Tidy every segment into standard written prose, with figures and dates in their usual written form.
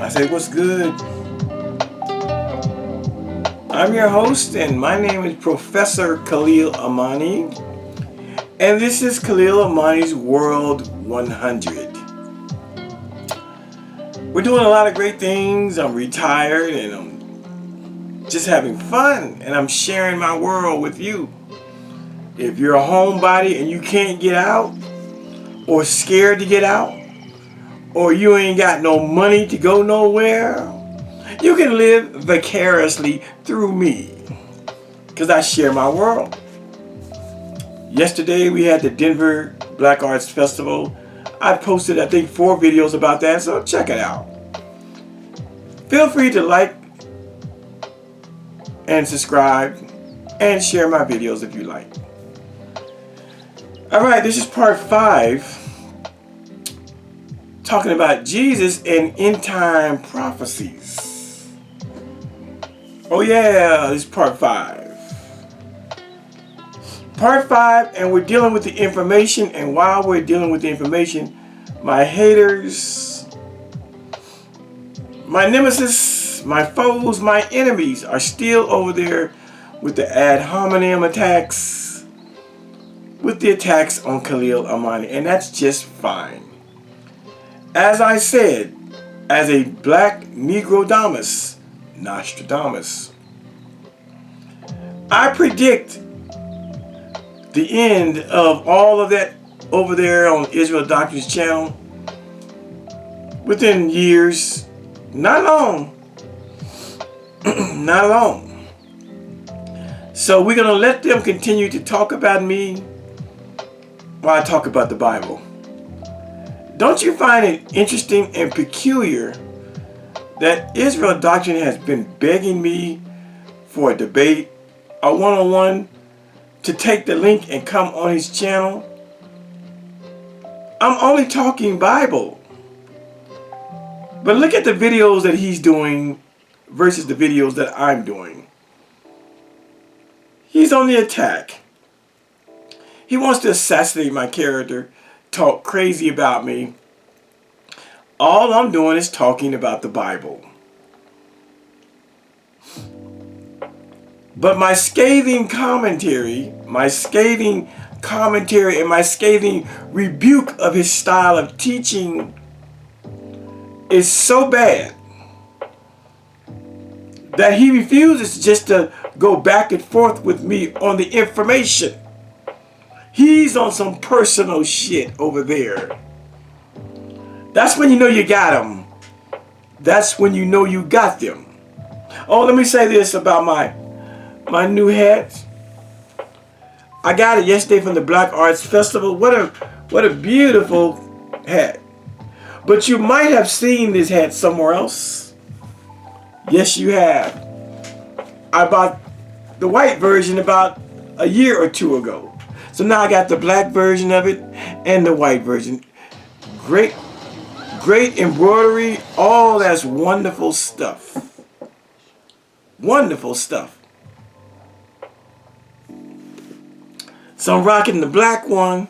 I say, what's good? I'm your host, and my name is Professor Khalil Amani, and this is Khalil Amani's World 100. We're doing a lot of great things. I'm retired, and I'm just having fun, and I'm sharing my world with you. If you're a homebody and you can't get out, or scared to get out, or you ain't got no money to go nowhere, you can live vicariously through me, because I share my world. Yesterday we had the Denver Black Arts Festival. I posted, I think, 4 videos about that, so check it out. Feel free to like and subscribe and share my videos if you like. Alright, this is part 5, talking about Jesus and end time prophecies. Oh yeah, this is part 5. Part 5, and we're dealing with the information, and while we're dealing with the information, my haters, my nemesis, my foes, my enemies are still over there with the ad hominem attacks, with the attacks on Khalil Amani, and that's just fine. As I said, as a black Negrodamus, Nostradamus, I predict the end of all of that over there on Israel Doctrine's channel within years. Not long. Not long. So we're going to let them continue to talk about me while I talk about the Bible. Don't you find it interesting and peculiar that Israel Doctrine has been begging me for a debate, a one-on-one, to take the link and come on his channel? I'm only talking Bible. But look at the videos that he's doing versus the videos that I'm doing. He's on the attack. He wants to assassinate my character, talk crazy about me. All I'm doing is talking about the Bible. But my scathing commentary and my scathing rebuke of his style of teaching is so bad that he refuses just to go back and forth with me on the information. He's on some personal shit over there. That's when you know you got them. That's when you know you got them. Oh, let me say this about my new hat. I got it yesterday from the Black Arts Festival. What a beautiful hat. But you might have seen this hat somewhere else. Yes, you have. I bought the white version about a year or 2 ago. So now I got the black version of it and the white version. Great embroidery. All that's wonderful stuff. Wonderful stuff. So I'm rocking the black one,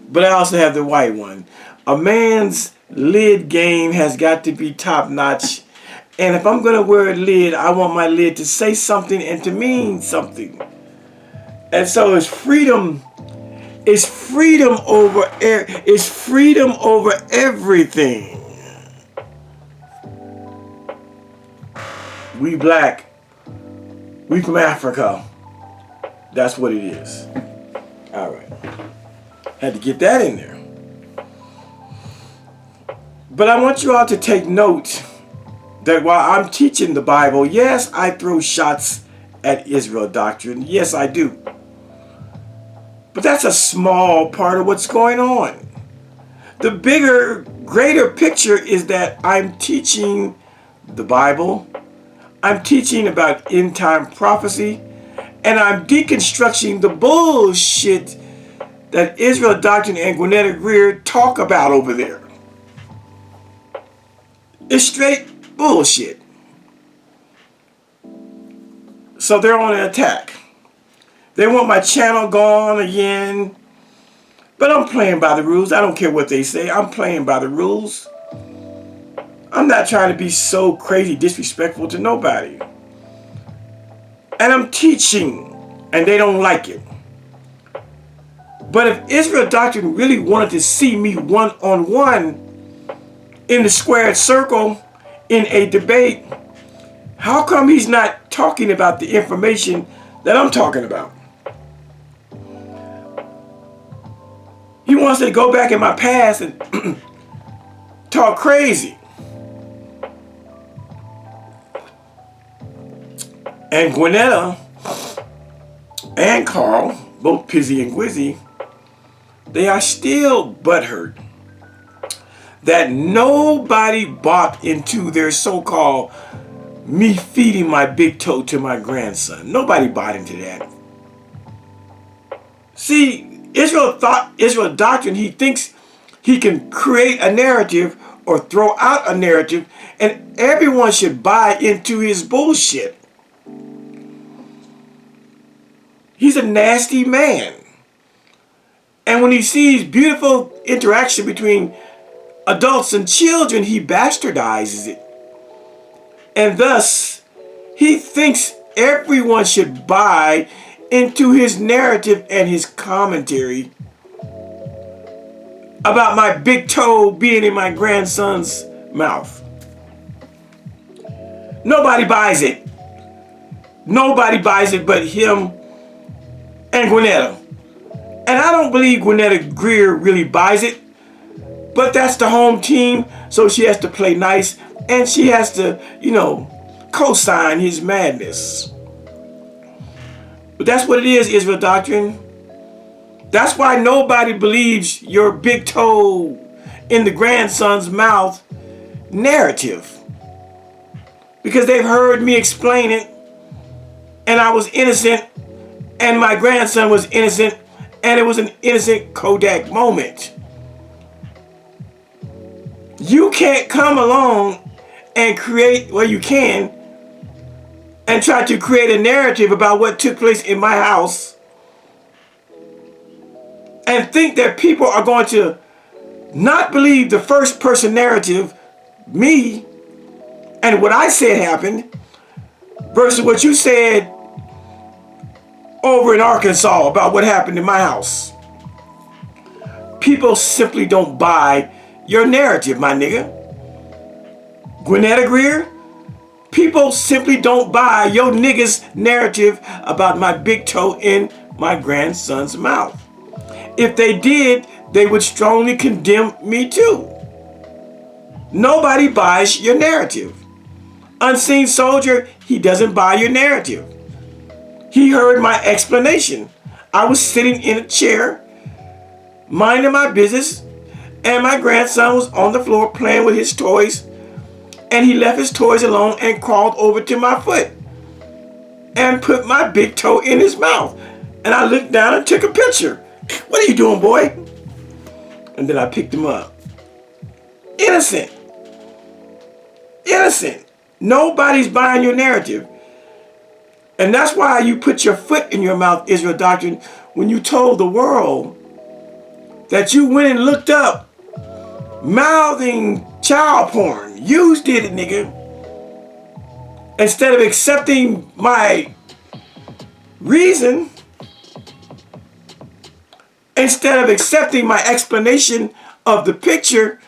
but I also have the white one. A man's lid game has got to be top notch. And if I'm going to wear a lid, I want my lid to say something and to mean something. And so it's freedom. It's freedom over everything. We black. We from Africa. That's what it is. All right. Had to get that in there. But I want you all to take note that while I'm teaching the Bible, yes, I throw shots at Israel Doctrine. Yes, I do. But that's a small part of what's going on. The bigger, greater picture is that I'm teaching the Bible. I'm teaching about end time prophecy. And I'm deconstructing the bullshit that Israel Doctrine and Gwinnett Greer talk about over there. It's straight bullshit. So they're on an attack. They want my channel gone again. But I'm playing by the rules. I don't care what they say. I'm playing by the rules. I'm not trying to be so crazy disrespectful to nobody. And I'm teaching, and they don't like it. But if Israel Doctrine really wanted to see me one-on-one in the squared circle in a debate, how come he's not talking about the information that I'm talking about? He wants to go back in my past and talk crazy. And Gwinnetta and Carl, both Pizzy and Gwizzy, they are still butthurt that nobody bought into their so-called me feeding my big toe to my grandson. Nobody bought into that. See, Israel Doctrine, he thinks he can create a narrative or throw out a narrative and everyone should buy into his bullshit. He's a nasty man. And when he sees beautiful interaction between adults and children, he bastardizes it. And thus, he thinks everyone should buy into his narrative and his commentary about my big toe being in my grandson's mouth. Nobody buys it. Nobody buys it but him and Gwinnetta. And I don't believe Gwinnetta Greer really buys it. But that's the home team, so she has to play nice. And she has to, co-sign his madness. But that's what it is, Israel Doctrine. That's why nobody believes your big toe in the grandson's mouth narrative. Because they've heard me explain it, and I was innocent, and my grandson was innocent, and it was an innocent Kodak moment. You can't come along and create, well, you can, and try to create a narrative about what took place in my house and think that people are going to not believe the first person narrative, me, and what I said happened, versus what you said over in Arkansas about what happened in my house. People simply don't buy your narrative, my nigga. Gwinnetta Greer, people simply don't buy your nigga's narrative about my big toe in my grandson's mouth. If they did, they would strongly condemn me too. Nobody buys your narrative. Unseen Soldier, he doesn't buy your narrative. He heard my explanation. I was sitting in a chair, minding my business, and my grandson was on the floor playing with his toys, and he left his toys alone and crawled over to my foot and put my big toe in his mouth. And I looked down and took a picture. What are you doing, boy? And then I picked him up. Innocent. Innocent. Nobody's buying your narrative. And that's why you put your foot in your mouth, Israel Doctrine, when you told the world that you went and looked up mouthing child porn. You did it, nigga. Instead of accepting my reason, instead of accepting my explanation of the picture,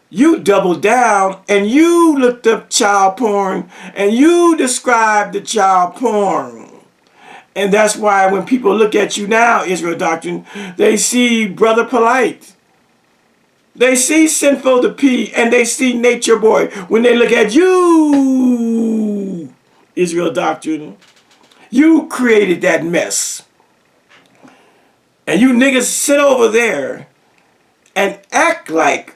you doubled down and you looked up child porn and you described the child porn. And that's why when people look at you now, Israel Doctrine, they see Brother Polite. They see Sinful the P and they see Nature Boy. When they look at you, Israel Doctrine, you created that mess. And you niggas sit over there and act like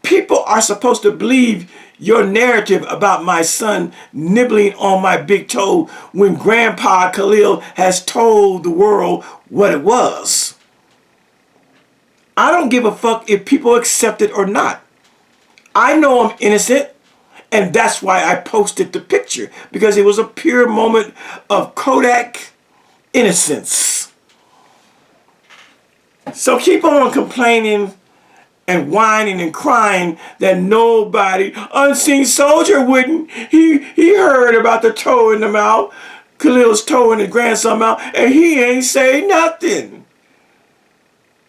people are supposed to believe your narrative about my son nibbling on my big toe when Grandpa Khalil has told the world what it was. I don't give a fuck if people accept it or not. I know I'm innocent, and that's why I posted the picture, because it was a pure moment of Kodak innocence. So keep on complaining and whining and crying that nobody, unseen soldier wouldn't. He heard about the toe in the mouth, Khalil's toe in his grandson's mouth, and he ain't say nothing.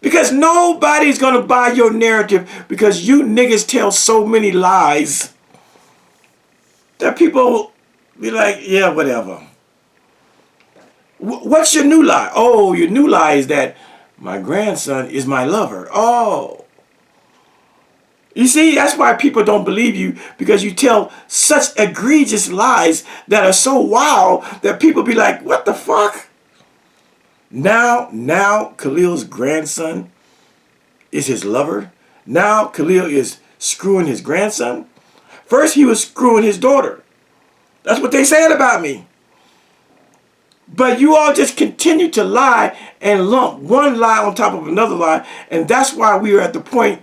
Because nobody's gonna buy your narrative because you niggas tell so many lies that people be like, yeah, whatever. What's your new lie? Oh, your new lie is that my grandson is my lover. Oh. You see, that's why people don't believe you, because you tell such egregious lies that are so wild that people be like, what the fuck? Now Khalil's grandson is his lover. Now Khalil is screwing his grandson. First he was screwing his daughter. That's what they said about me. But you all just continue to lie and lump one lie on top of another lie. And that's why we are at the point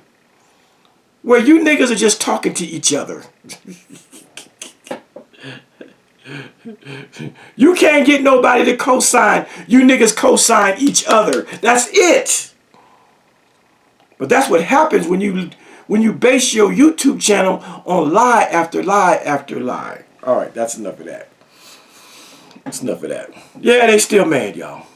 where you niggas are just talking to each other. You can't get nobody to co-sign. You niggas co-sign each other. That's it. But that's what happens when you base your YouTube channel on lie after lie after lie. All right, that's enough of that. That's enough of that. Yeah, they still mad, y'all.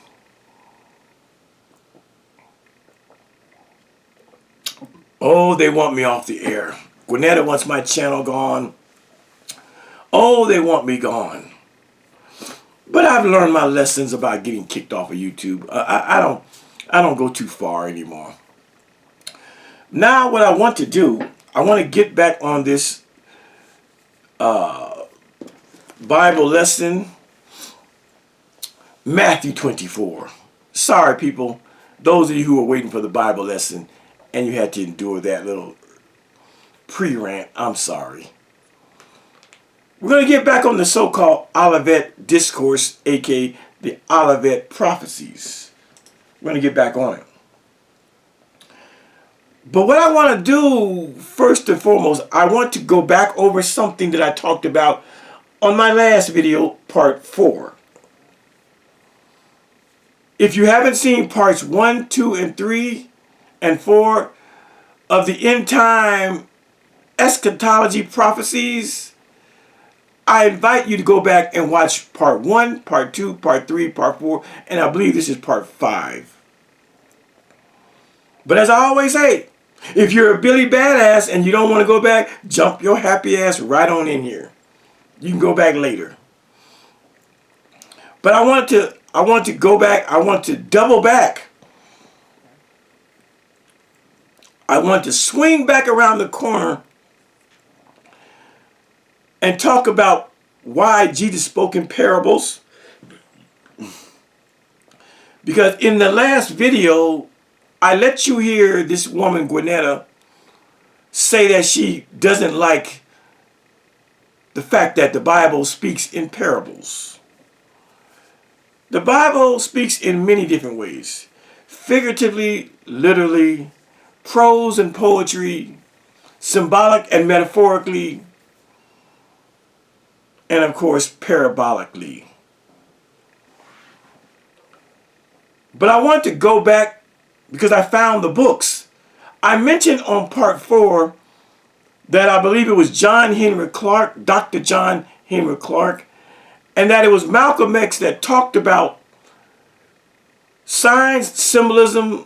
Oh, they want me off the air. Gwinnetta wants my channel gone. Oh, they want me gone. But I've learned my lessons about getting kicked off of YouTube. I don't go too far anymore. Now what I want to do, I want to get back on this Bible lesson, Matthew 24. Sorry, people. Those of you who are waiting for the Bible lesson and you had to endure that little pre-rant, I'm sorry. We're going to get back on the so-called Olivet Discourse, aka the Olivet Prophecies. We're going to get back on it. But what I want to do, first and foremost, I want to go back over something that I talked about on my last video, part 4. If you haven't seen parts 1, 2, and 3, and 4 of the end time eschatology prophecies, I invite you to go back and watch part 1, part 2, part 3, part 4, and I believe this is part 5. But as I always say, if you're a Billy Badass and you don't want to go back, jump your happy ass right on in here. You can go back later. But I want to go back. I want to double back. I want to swing back around the corner and talk about why Jesus spoke in parables. Because in the last video, I let you hear this woman, Gwinnetta, say that she doesn't like the fact that the Bible speaks in parables. The Bible speaks in many different ways. Figuratively, literally, prose and poetry, symbolic and metaphorically, and of course, parabolically. But I want to go back because I found the books. I mentioned on part 4 that I believe it was John Henry Clark, Dr. John Henry Clark, and that it was Malcolm X that talked about signs, symbolism,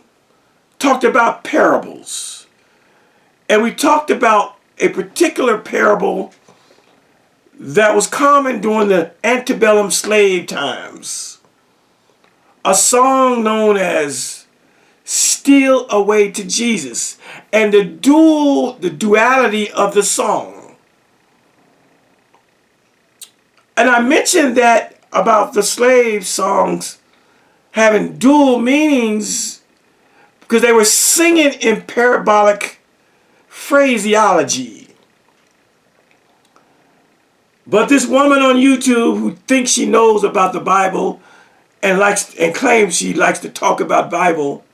talked about parables. And we talked about a particular parable that was common during the antebellum slave times. A song known as Steal Away to Jesus, and the duality of the song. And I mentioned that about the slave songs having dual meanings because they were singing in parabolic phraseology. But this woman on YouTube who thinks she knows about the Bible and claims she likes to talk about Bible,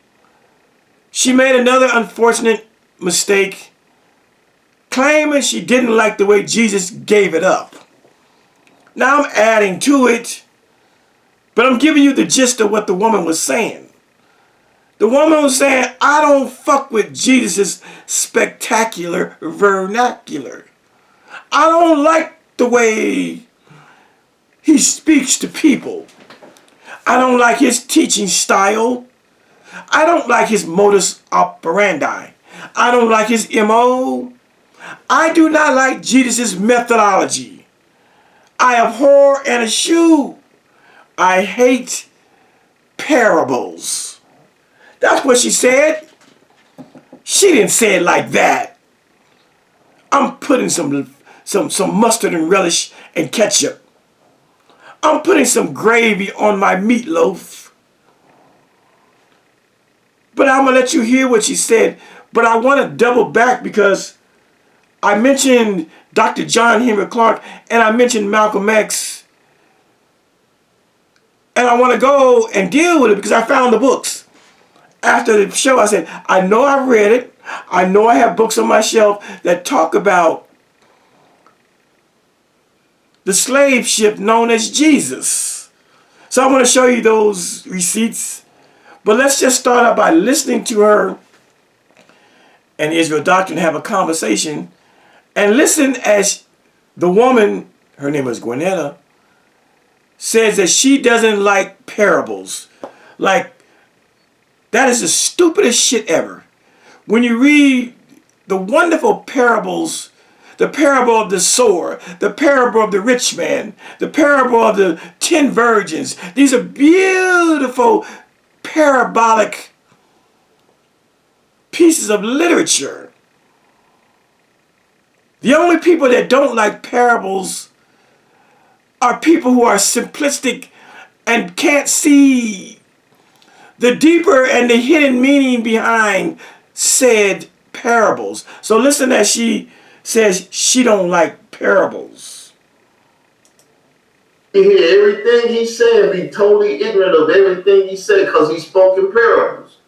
she made another unfortunate mistake, claiming she didn't like the way Jesus gave it up. Now I'm adding to it, but I'm giving you the gist of what the woman was saying. The woman was saying, I don't fuck with Jesus' spectacular vernacular. I don't like the way he speaks to people. I don't like his teaching style. I don't like his modus operandi. I don't like his MO. I do not like Jesus' methodology. I abhor and eschew. I hate parables. That's what she said. She didn't say it like that. I'm putting some mustard and relish and ketchup. I'm putting some gravy on my meatloaf. But I'm going to let you hear what she said. But I want to double back because I mentioned Dr. John Henry Clark and I mentioned Malcolm X. And I want to go and deal with it because I found the books. After the show, I said, I know I've read it. I know I have books on my shelf that talk about the slave ship known as Jesus. So I want to show you those receipts. But let's just start out by listening to her and Israel Doctrine have a conversation. And listen as the woman, her name is Gwinnetta, says that she doesn't like parables. Like, that is the stupidest shit ever. When you read the wonderful parables, the parable of the sower, the parable of the rich man, the parable of the 10 virgins, these are beautiful parabolic pieces of literature. The only people that don't like parables are people who are simplistic and can't see the deeper and the hidden meaning behind said parables. So listen as she says she don't like parables. You hear everything he's saying, be totally ignorant of everything he said because he spoke in parables.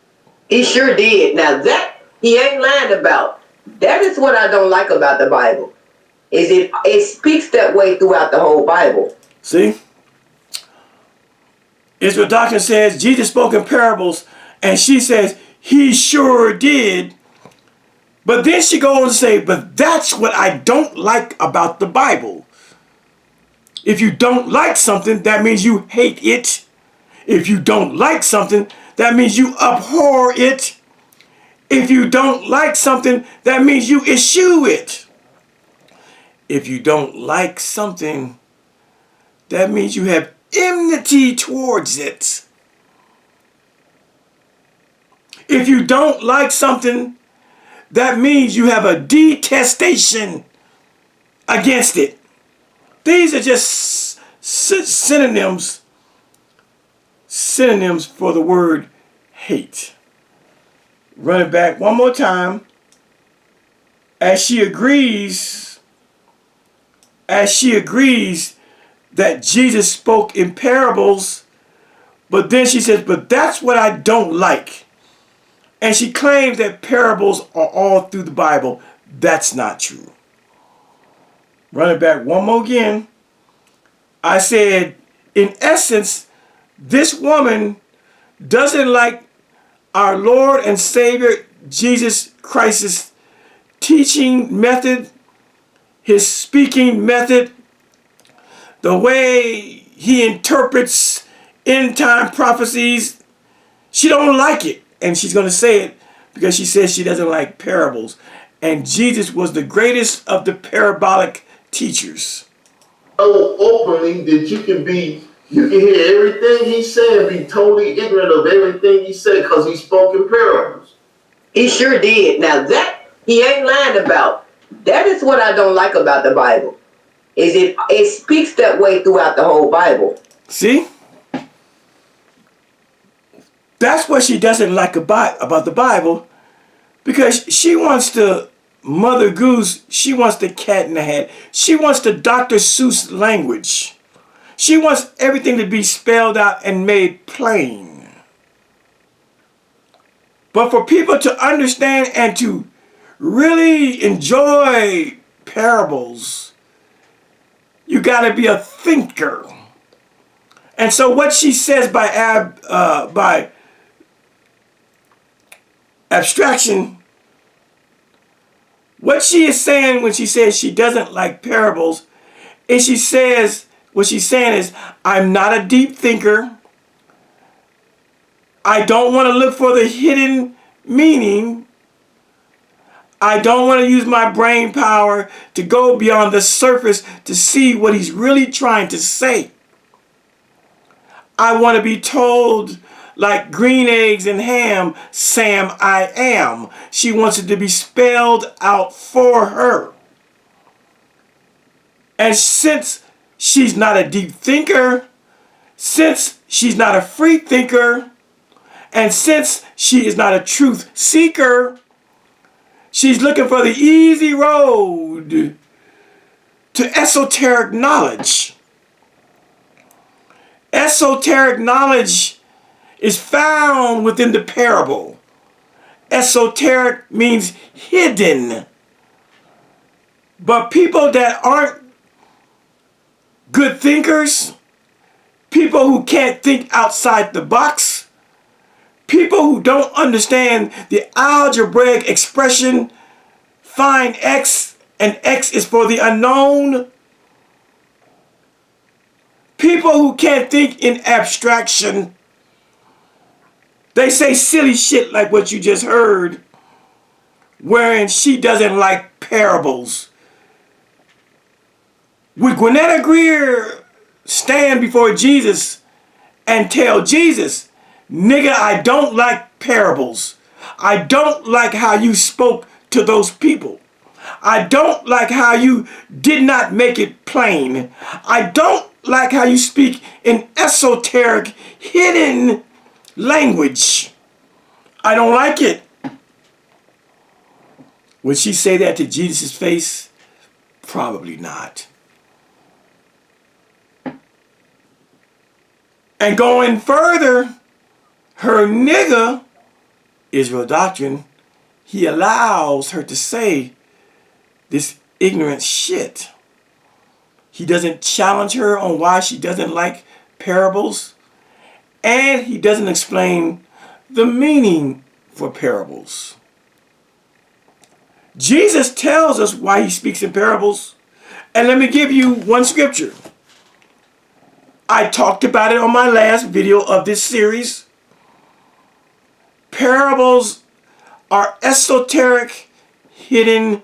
He sure did. Now that he ain't lying about. That is what I don't like about the Bible. Is it speaks that way throughout the whole Bible. See? Israel Doctrine says Jesus spoke in parables, and she says he sure did. But then she goes on to say, but that's what I don't like about the Bible. If you don't like something, that means you hate it. If you don't like something, that means you abhor it. If you don't like something, that means you eschew it. If you don't like something, that means you have enmity towards it. If you don't like something, that means you have a detestation against it. These are just synonyms for the word hate. Run it back one more time. As she agrees that Jesus spoke in parables, but then she says, but that's what I don't like. And she claims that parables are all through the Bible. That's not true. Run it back one more again. I said, in essence, this woman doesn't like our Lord and Savior Jesus Christ's teaching method, his speaking method, the way he interprets end time prophecies. She don't like it. And she's going to say it because she says she doesn't like parables. And Jesus was the greatest of the parabolic teachers. So openly that you can hear everything he's saying, be totally ignorant of everything he said because he spoke in parables. He sure did. Now that he ain't lying about. That is what I don't like about the Bible. Is it speaks that way throughout the whole Bible. See? That's what she doesn't like about the Bible, because she wants to Mother Goose, she wants the cat in the hat. She wants the Dr. Seuss language. She wants everything to be spelled out and made plain. But for people to understand and to really enjoy parables, you got to be a thinker. And so what she says by abstraction. What she is saying when she says she doesn't like parables is what she's saying is, I'm not a deep thinker. I don't want to look for the hidden meaning. I don't want to use my brain power to go beyond the surface to see what he's really trying to say. I want to be told, like green eggs and ham, Sam, I am. She wants it to be spelled out for her. And since she's not a deep thinker, since she's not a free thinker, and since she is not a truth seeker, she's looking for the easy road to esoteric knowledge. Esoteric knowledge is found within the parable. Esoteric means hidden. But people that aren't good thinkers, people who can't think outside the box, people who don't understand the algebraic expression, find X and X is for the unknown. People who can't think in abstraction, they say silly shit like what you just heard, wherein she doesn't like parables. Would Gwinnetta Greer stand before Jesus and tell Jesus, nigga, I don't like parables. I don't like how you spoke to those people. I don't like how you did not make it plain. I don't like how you speak in esoteric, hidden language. I don't like it. Would she say that to Jesus' face? Probably not. And going further, her nigga, Israel doctrine, he allows her to say this ignorant shit. He doesn't challenge her on why she doesn't like parables, and he doesn't explain the meaning for parables. Jesus tells us why he speaks in parables, and let me give you one scripture. I talked about it on my last video of this series. Parables are esoteric, hidden,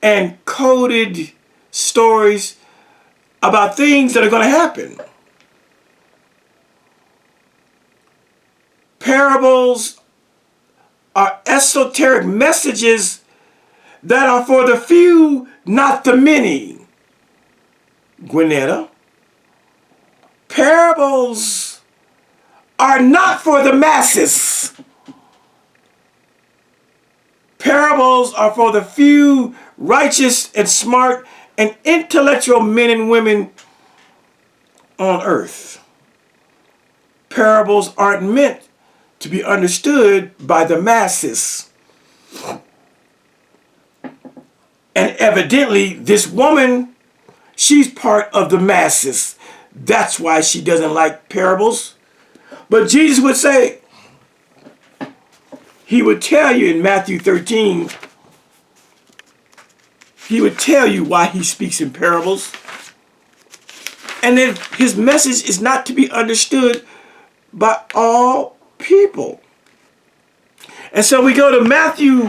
and coded stories about things that are going to happen. Parables are esoteric messages that are for the few, not the many. Gwinnetta. Parables are not for the masses. Parables are for the few righteous and smart and intellectual men and women on earth. Parables aren't meant to be understood by the masses. And evidently, this woman, she's part of the masses. That's why she doesn't like parables. But Jesus would say, he would tell you in Matthew 13, he would tell you why he speaks in parables. And then his message is not to be understood by all people. And so we go to Matthew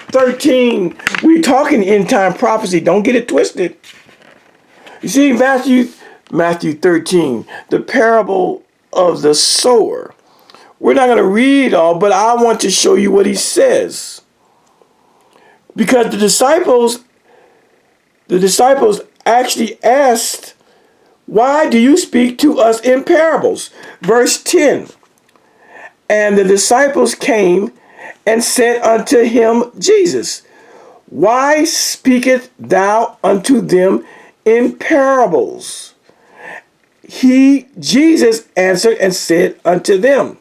13. We're talking end time prophecy. Don't get it twisted. You see, Matthew 13, the parable of the sower. We're not going to read it all, but I want to show you what he says. Because the disciples actually asked, why do you speak to us in parables? Verse 10. And the disciples came and said unto him, Jesus, why speakest thou unto them in parables? Jesus answered and said unto them,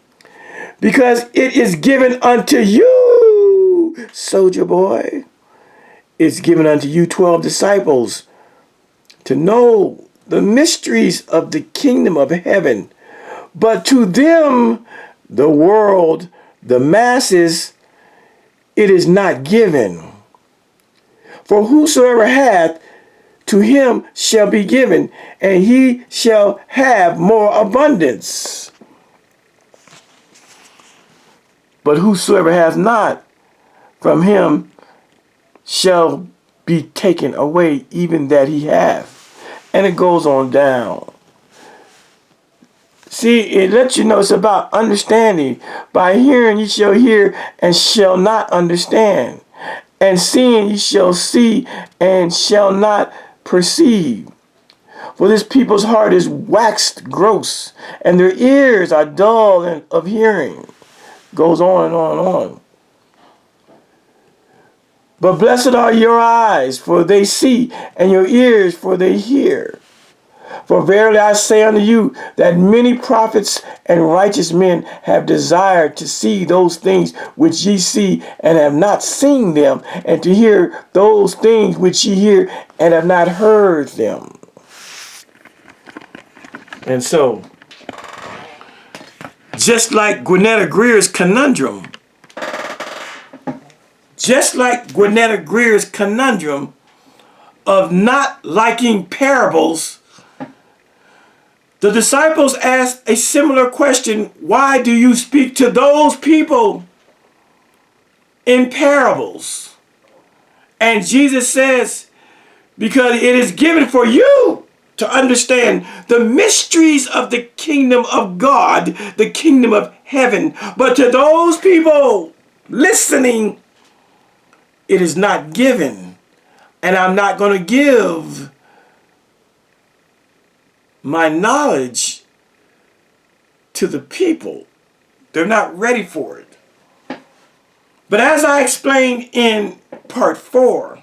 because it is given unto you, soldier boy, it's given unto you 12 disciples to know the mysteries of the kingdom of heaven. But to them, the world, the masses, it is not given. For whosoever hath, to him shall be given, and he shall have more abundance. But whosoever hath not, from him shall be taken away even that he hath. And it goes on down. See, it lets you know it's about understanding. By hearing ye shall hear and shall not understand. And seeing ye shall see and shall not perceive. For this people's heart is waxed gross, and their ears are dull of hearing. Goes on and on and on. But blessed are your eyes, for they see, and your ears, for they hear. For verily I say unto you, that many prophets and righteous men have desired to see those things which ye see, and have not seen them, and to hear those things which ye hear, and have not heard them. And so, just like Gwinnett Greer's conundrum, of not liking parables, the disciples asked a similar question: why do you speak to those people in parables? And Jesus says, because it is given for you to understand the mysteries of the kingdom of God, the kingdom of heaven. But to those people listening, it is not given. And I'm not going to give my knowledge to the people. They're not ready for it. But as I explained in part 4,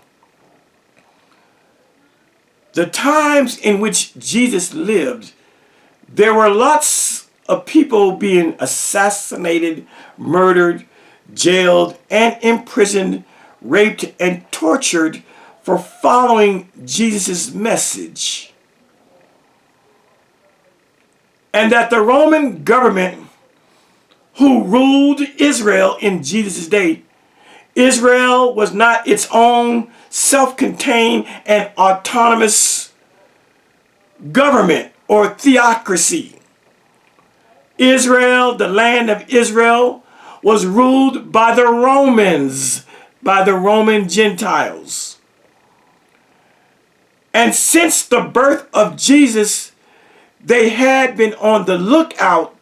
the times in which Jesus lived, there were lots of people being assassinated, murdered, jailed, and imprisoned, raped, and tortured for following Jesus' message. And that the Roman government who ruled Israel in Jesus' day, Israel was not its own self-contained and autonomous government or theocracy. Israel, the land of Israel, was ruled by the Romans, by the Roman Gentiles. And since the birth of Jesus, they had been on the lookout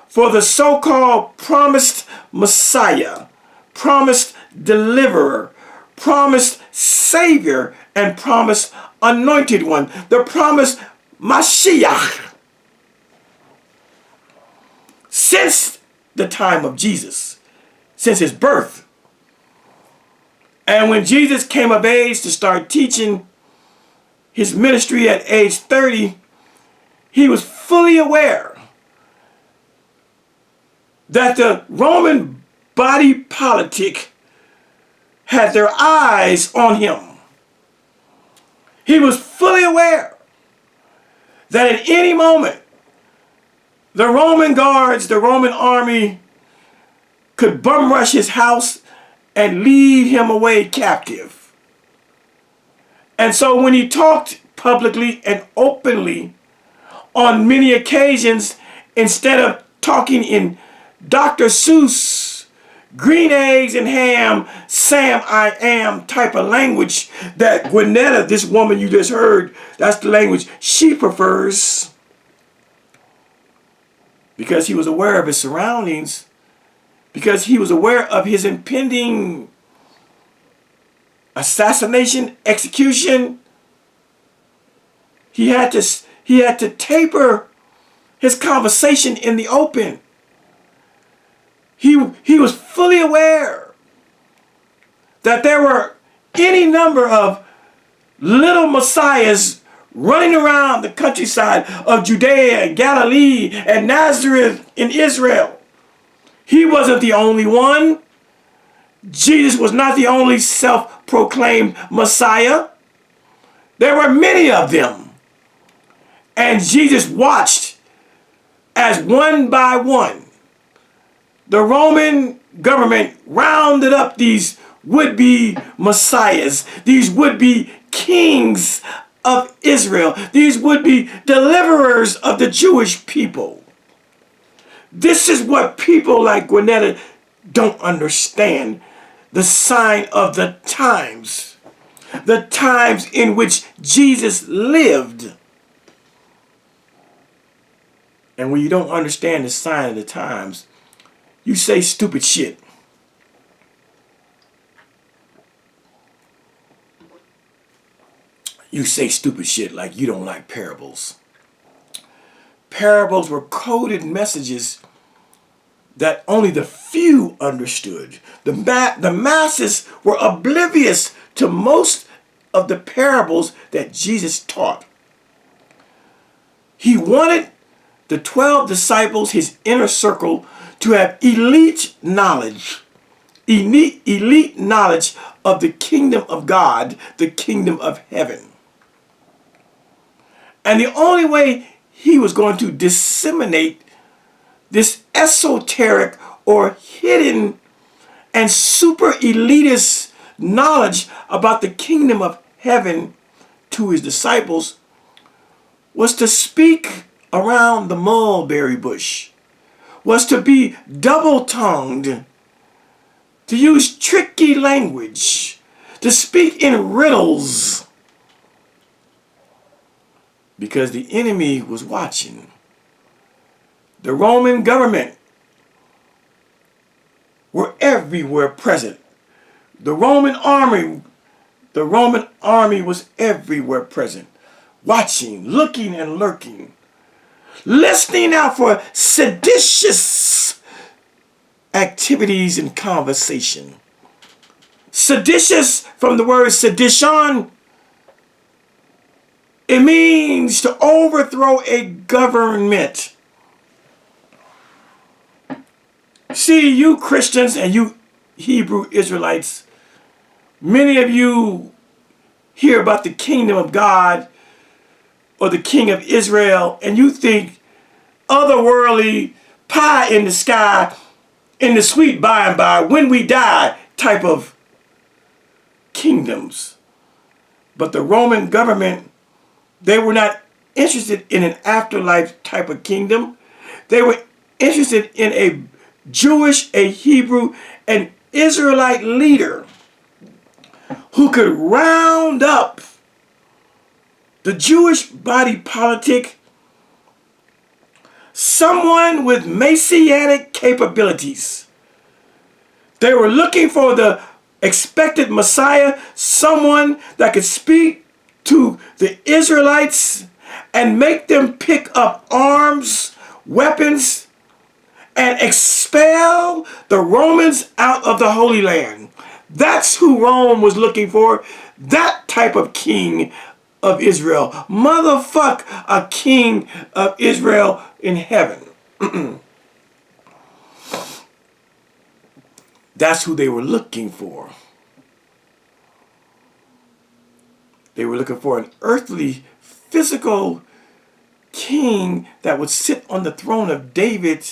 for the so-called promised Messiah, promised deliverer, promised Savior, and promised anointed one, the promised Mashiach. Since the time of Jesus, since his birth. And when Jesus came of age to start teaching his ministry at age 30, he was fully aware that the Roman body politic had their eyes on him. He was fully aware that at any moment, the Roman guards, the Roman army could bum rush his house and lead him away captive. And so when he talked publicly and openly on many occasions, instead of talking in Dr. Seuss, green eggs and ham, Sam I am type of language that Gwinnetta, this woman you just heard, that's the language she prefers. Because he was aware of his surroundings, because he was aware of his impending assassination, execution, he had to taper his conversation in the open. He was fully aware that there were any number of little messiahs running around the countryside of Judea and Galilee and Nazareth in Israel. He wasn't the only one. Jesus was not the only self-proclaimed Messiah. There were many of them. And Jesus watched as one by one the Roman government rounded up these would-be messiahs, these would-be kings of Israel, these would-be deliverers of the Jewish people. This is what people like Gwinnetta don't understand. The sign of the times in which Jesus lived. And when you don't understand the sign of the times, you say stupid shit. You say stupid shit like you don't like parables. Parables were coded messages that only the few understood. The masses were oblivious to most of the parables that Jesus taught. He wanted the 12 disciples, his inner circle, to have elite knowledge of the kingdom of God, the kingdom of heaven. And the only way he was going to disseminate this esoteric or hidden and super elitist knowledge about the kingdom of heaven to his disciples was to speak around the mulberry bush, was to be double-tongued, to use tricky language, to speak in riddles, because the enemy was watching. The Roman government were everywhere present. The Roman army was everywhere present, watching, looking, and lurking, listening out for seditious activities and conversation. Seditious, from the word sedition, it means to overthrow a government. See, you Christians and you Hebrew Israelites, many of you hear about the kingdom of God or the king of Israel, and you think otherworldly, pie in the sky, in the sweet by and by, when we die type of kingdoms. But the Roman government, they were not interested in an afterlife type of kingdom. They were interested in a Jewish, a Hebrew, an Israelite leader who could round up the Jewish body politic, someone with messianic capabilities. They were looking for the expected Messiah, someone that could speak to the Israelites and make them pick up arms, weapons, and expel the Romans out of the Holy Land. That's who Rome was looking for. That type of king of Israel. Motherfuck a king of Israel in heaven. That's who they were looking for. They were looking for an earthly, physical king that would sit on the throne of David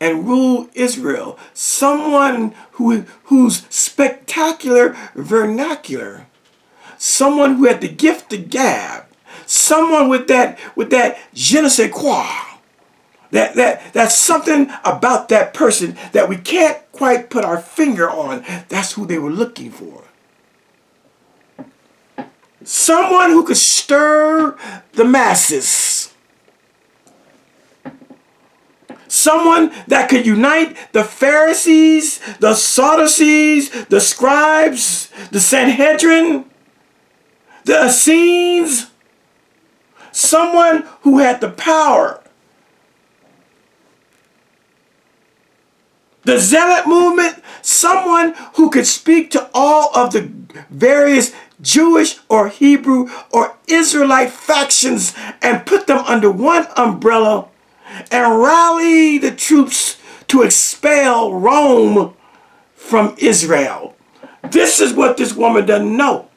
and rule Israel. Someone who's spectacular vernacular. Someone who had the gift of gab. Someone with that je ne sais quoi. That's something about that person that we can't quite put our finger on. That's who they were looking for. Someone who could stir the masses. Someone that could unite the Pharisees, the Sadducees, the scribes, the Sanhedrin, the Essenes. Someone who had the power. The Zealot movement, someone who could speak to all of the various Jewish or Hebrew or Israelite factions and put them under one umbrella and rally the troops to expel Rome from Israel. This is what this woman doesn't know.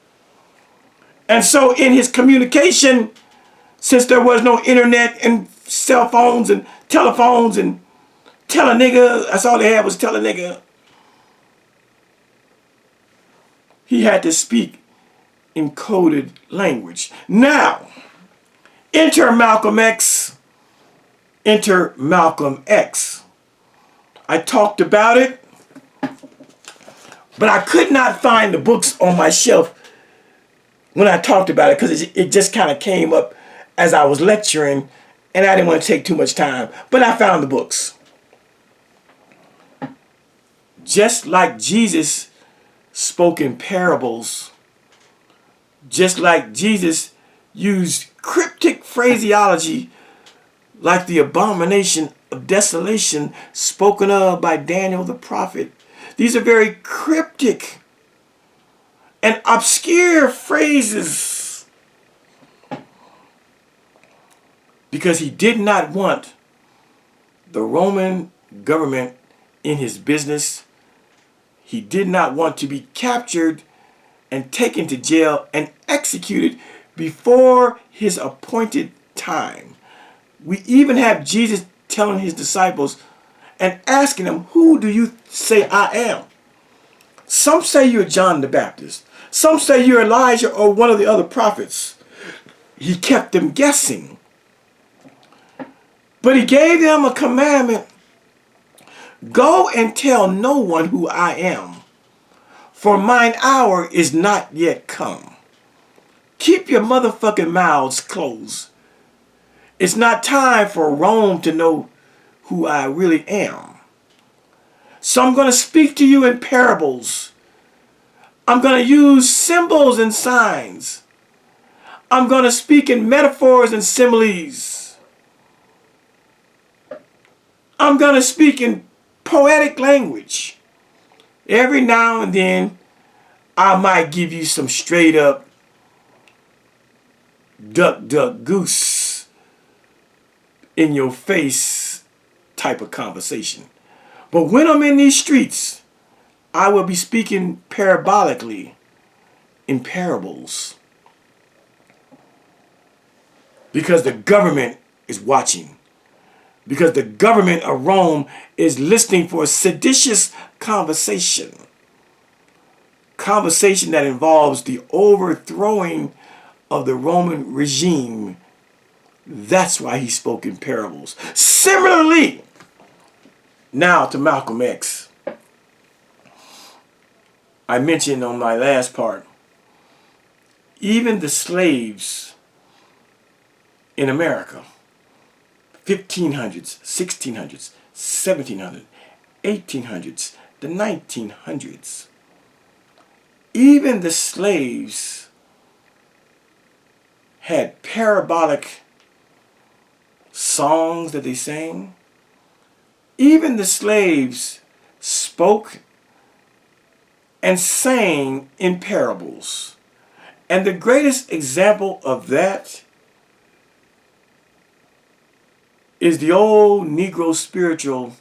And so in his communication, since there was no internet and cell phones and telephones and tell a nigga. That's all they had was tell a nigga. He had to speak in coded language. Now, enter Malcolm X. Enter Malcolm X. I talked about it, but I could not find the books on my shelf when I talked about it because it just kind of came up as I was lecturing and I didn't want to take too much time. But I found the books. Just like Jesus spoke in parables, just like Jesus used cryptic phraseology like the abomination of desolation spoken of by Daniel the prophet. These are very cryptic and obscure phrases because he did not want the Roman government in his business. He did not want to be captured and taken to jail and executed before his appointed time. We even have Jesus telling his disciples and asking them, who do you say I am? Some say you're John the Baptist. Some say you're Elijah or one of the other prophets. He kept them guessing. But he gave them a commandment. Go and tell no one who I am, for mine hour is not yet come. Keep your motherfucking mouths closed. It's not time for Rome to know who I really am. So I'm going to speak to you in parables. I'm going to use symbols and signs. I'm going to speak in metaphors and similes. I'm going to speak in poetic language. Every now and then, I might give you some straight up duck, duck, goose in your face type of conversation. But when I'm in these streets, I will be speaking parabolically in parables. Because the government is watching. Because the government of Rome is listening for a seditious conversation. Conversation that involves the overthrowing of the Roman regime. That's why he spoke in parables. Similarly, now to Malcolm X. I mentioned on my last part, even the slaves in America, 1500s, 1600s, 1700s, 1800s, the 1900s, even the slaves had parabolic songs that they sang. Even the slaves spoke and sang in parables. And the greatest example of that is the old Negro spiritual,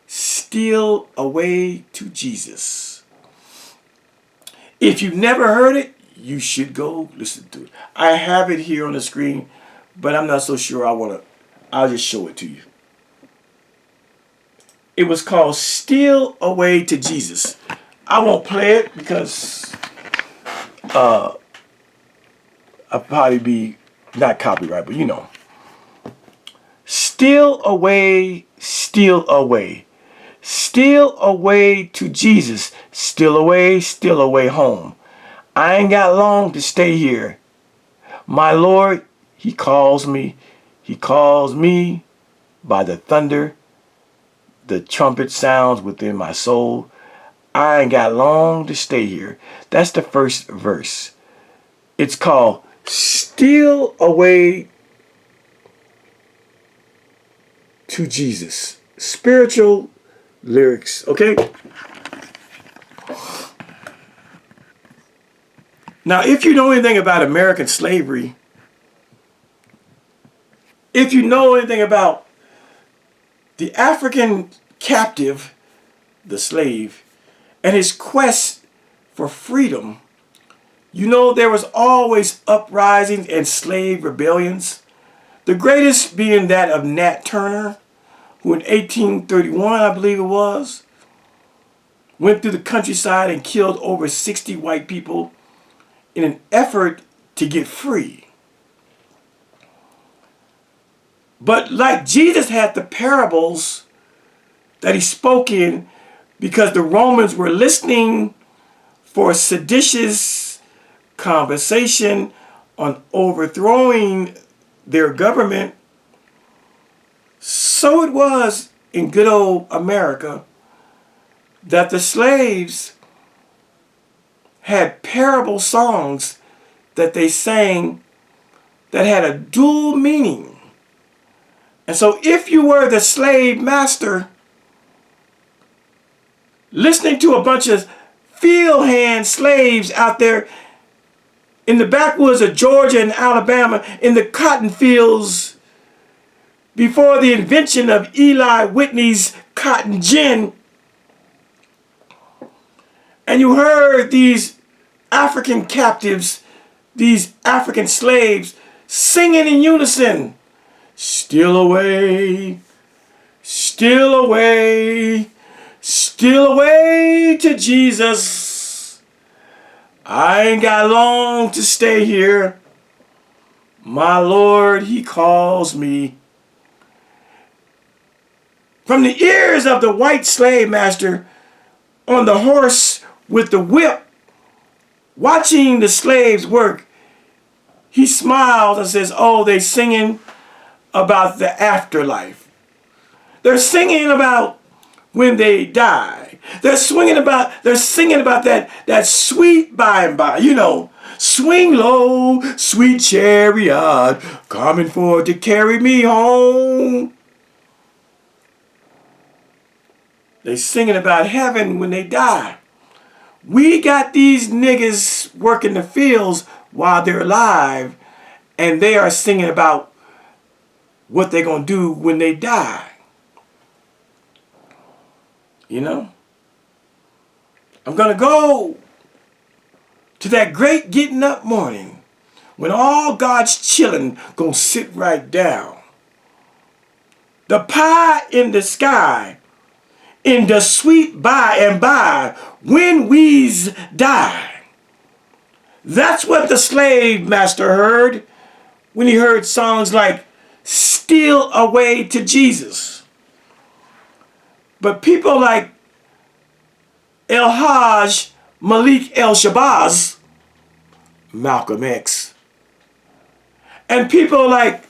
Steal Away to Jesus. If you've never heard it, you should go listen to it. I have it here on the screen, but I'm not so sure I'll just show it to you. It was called Steal Away to Jesus. I won't play it because I'll probably be not copyright, but you know. Steal away, steal away. Steal away to Jesus. Steal away home. I ain't got long to stay here. My Lord, he calls me by the thunder. The trumpet sounds within my soul. I ain't got long to stay here. That's the first verse. It's called Steal Away to Jesus. Spiritual lyrics, okay? Now, if you know anything about American slavery, if you know anything about the African captive, the slave, and his quest for freedom, you know there was always uprisings and slave rebellions. The greatest being that of Nat Turner, who in 1831, I believe it was, went through the countryside and killed over 60 white people in an effort to get free. But like Jesus had the parables that he spoke in because the Romans were listening for seditious conversation on overthrowing their government, so it was in good old America that the slaves had parable songs that they sang that had a dual meaning. And so if you were the slave master listening to a bunch of field hand slaves out there in the backwoods of Georgia and Alabama in the cotton fields before the invention of Eli Whitney's cotton gin, and you heard these African captives, these African slaves singing in unison, "Steal away, steal away, steal away to Jesus. I ain't got long to stay here. My Lord, he calls me." From the ears of the white slave master on the horse with the whip, watching the slaves work, he smiles and says, "Oh, they singing about the afterlife. They're singing about when they die. They're singing about that sweet by and by, you know. Swing low, sweet chariot, coming forward to carry me home." They singing about heaven when they die. We got these niggas working the fields while they're alive, and they are singing about what they're going to do when they die. You know? I'm going to go to that great getting up morning when all God's children going to sit right down. The pie in the sky, in the sweet by and by, when we's die. That's what the slave master heard when he heard songs like "Steal Away to Jesus." But people like El Hajj Malik El Shabazz, Malcolm X, and people like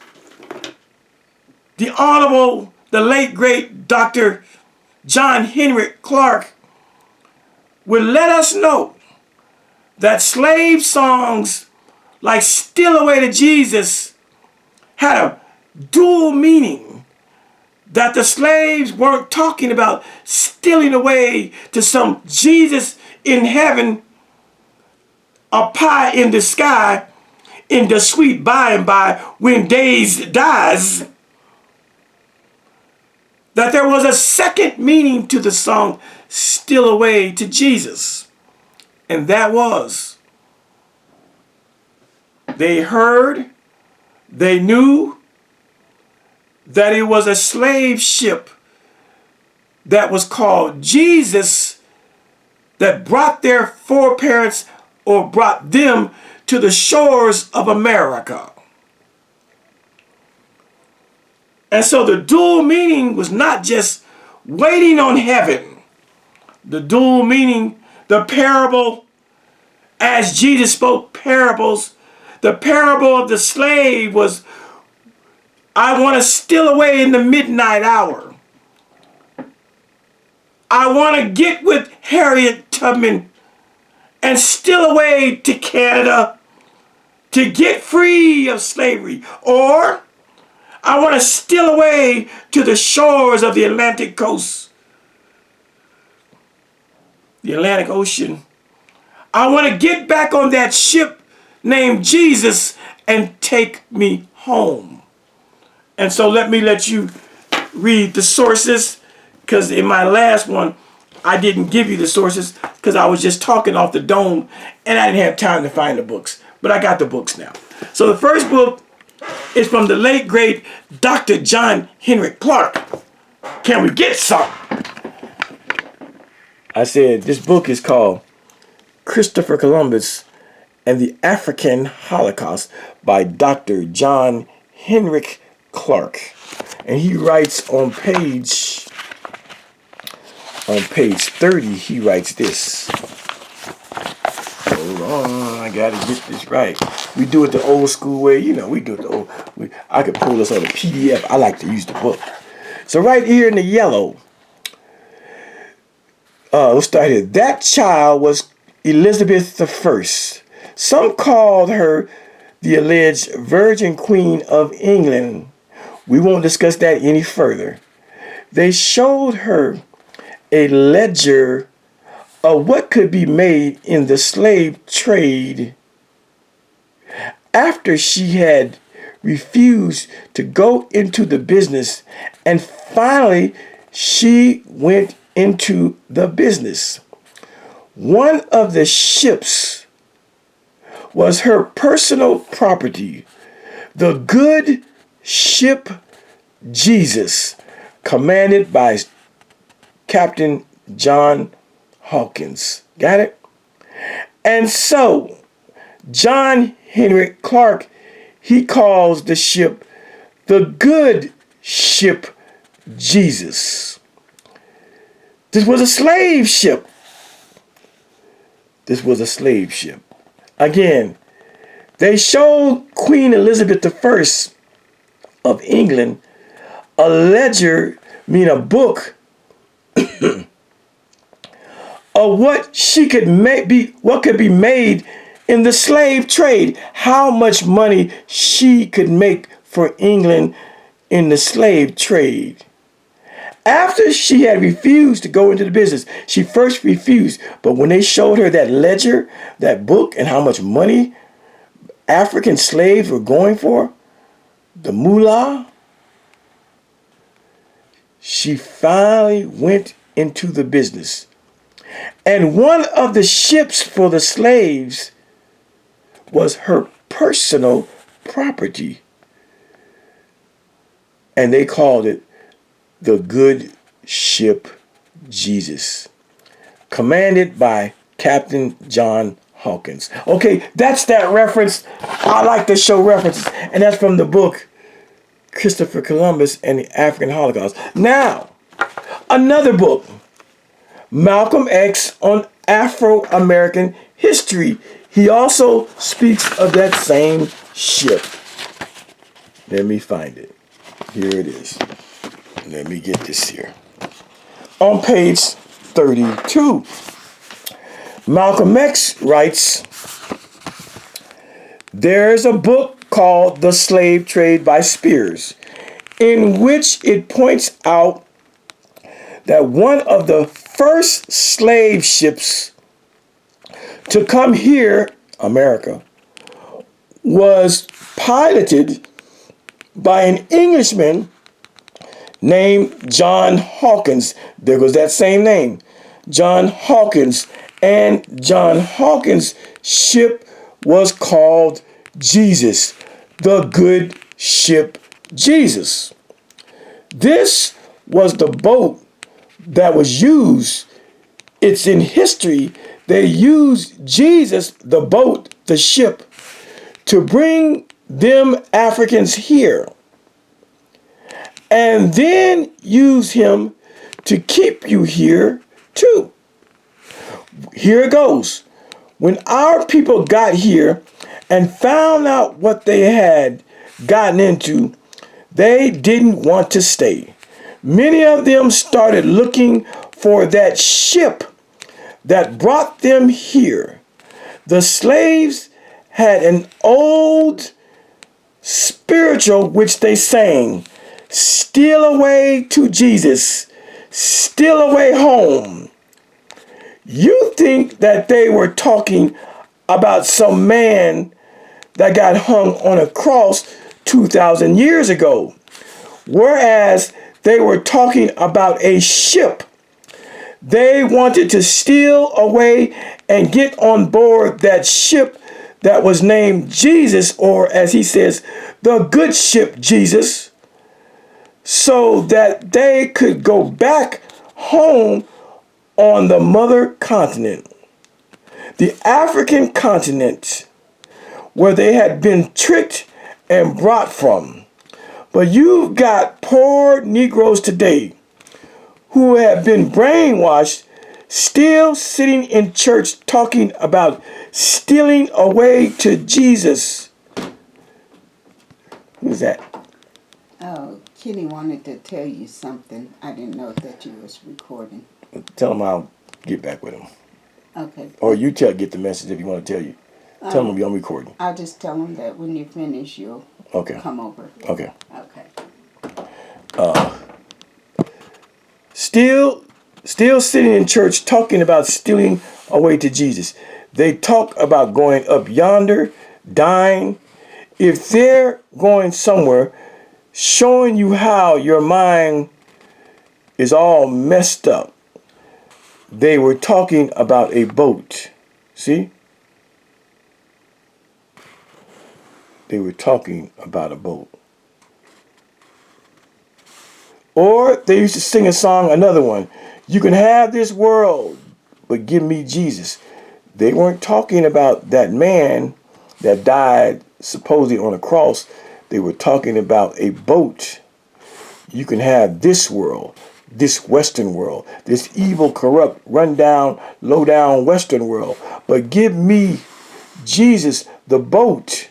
the Honorable, the late great Dr. John Henry Clark would let us know that slave songs like "Steal Away to Jesus" had a dual meaning, that the slaves weren't talking about stealing away to some Jesus in heaven, a pie in the sky, in the sweet by and by when days dies. That there was a second meaning to the song "Steal Away to Jesus." And that was, they heard, they knew that it was a slave ship that was called Jesus that brought their foreparents or brought them to the shores of America. And so the dual meaning was not just waiting on heaven. The dual meaning, the parable, as Jesus spoke parables, the parable of the slave was, I want to steal away in the midnight hour. I want to get with Harriet Tubman and steal away to Canada to get free of slavery. Or I want to steal away to the shores of the Atlantic coast, the Atlantic Ocean. I want to get back on that ship named Jesus and take me home. And so let you read the sources, because in my last one, I didn't give you the sources because I was just talking off the dome and I didn't have time to find the books. But I got the books now. So the first book is from the late, great Dr. John Henry Clark. Can we get some? I said, this book is called Christopher Columbus and the African Holocaust by Dr. John Henrik Clarke. And he writes on page 30, he writes this. Hold on, I gotta get this right. We do it the old school way. You know, we do it the old. I could pull this on a PDF. I like to use the book. So right here in the yellow, let's start here. That child was Elizabeth I. Some called her the alleged Virgin Queen of England. We won't discuss that any further. They showed her a ledger of what could be made in the slave trade after she had refused to go into the business, and finally she went into the business. One of the ships was her personal property, the good ship Jesus, commanded by Captain John Hawkins. Got it? And so, John Henrik Clarke, he calls the ship the good ship Jesus. This was a slave ship. This was a slave ship. Again, they showed Queen Elizabeth I of England a ledger, mean a book, of what she could what could be made in the slave trade, how much money she could make for England in the slave trade. After she had refused to go into the business, she first refused, but when they showed her that ledger, that book, and how much money African slaves were going for, the moolah, she finally went into the business. And one of the ships for the slaves was her personal property. And they called it the good ship Jesus, commanded by Captain John Hawkins. Okay, that's that reference. I like to show references. And that's from the book Christopher Columbus and the African Holocaust. Now, another book, Malcolm X on Afro-American history. He also speaks of that same ship. Let me find it. Here it is. Let me get this here. On page 32, Malcolm X writes, there's a book called The Slave Trade by Spears, in which it points out that one of the first slave ships to come here, America, was piloted by an Englishman named John Hawkins. There goes that same name, John Hawkins. And John Hawkins' ship was called Jesus, the good ship Jesus. This was the boat that was used. It's in history. They used Jesus, the boat, the ship, to bring them Africans here, and then use him to keep you here too. Here it goes. When our people got here and found out what they had gotten into, they didn't want to stay. Many of them started looking for that ship that brought them here. The slaves had an old spiritual which they sang, steal away to Jesus, steal away home. You think that they were talking about some man that got hung on a cross 2,000 years ago, whereas they were talking about a ship. They wanted to steal away and get on board that ship that was named Jesus, or as he says, the good ship Jesus. so that they could go back home on the mother continent, the African continent, where they had been tricked and brought from. But you've got poor Negroes today who have been brainwashed, still sitting in church talking about stealing away to Jesus. Who's that? Oh, Kitty wanted to tell you something. I didn't know that you was recording. Tell him I'll get back with him. Okay. Or you get the message if you want to tell you. Tell him I'm recording. I'll just tell him that when you finish, you'll come over. Okay. Okay. Still sitting in church talking about stealing away to Jesus. They talk about going up yonder, dying. If they're going somewhere, showing you how your mind is all messed up. They were talking about a boat. See? They were talking about a boat. Or they used to sing a song, another one. You can have this world, but give me Jesus. They weren't talking about that man that died supposedly on a cross. They were talking about a boat. You can have this world, this Western world, this evil, corrupt, run-down, low-down Western world. But give me Jesus, the boat.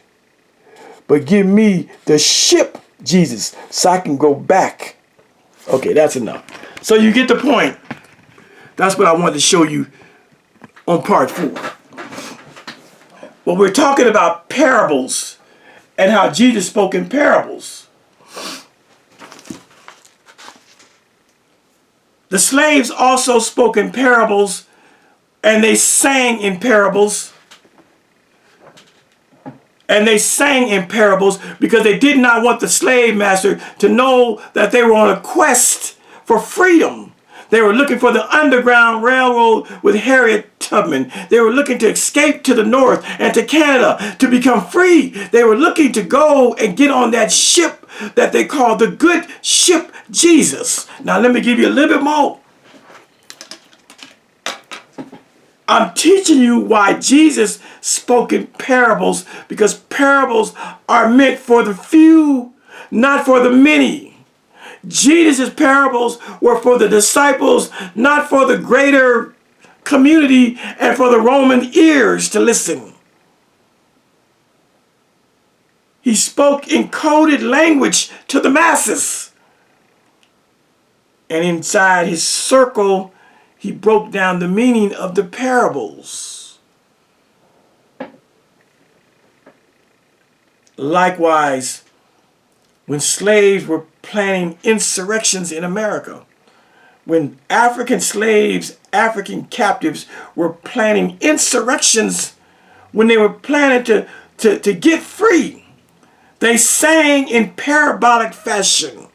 But give me the ship, Jesus, so I can go back. Okay, that's enough. So you get the point. That's what I wanted to show you on part 4. Well, we're talking about parables and how Jesus spoke in parables. The slaves also spoke in parables, and they sang in parables. And they sang in parables because they did not want the slave master to know that they were on a quest for freedom. They were looking for the Underground Railroad with Harriet Tubman. They were looking to escape to the north and to Canada to become free. They were looking to go and get on that ship that they called the Good Ship Jesus. Now let me give you a little bit more. I'm teaching you why Jesus spoke in parables, because parables are meant for the few, not for the many. Jesus' parables were for the disciples, not for the greater community and for the Roman ears to listen. He spoke in coded language to the masses. And inside his circle, he broke down the meaning of the parables. Likewise, when slaves were planning insurrections in America, when African slaves, African captives were planning insurrections, when they were planning to get free, they sang in parabolic fashion.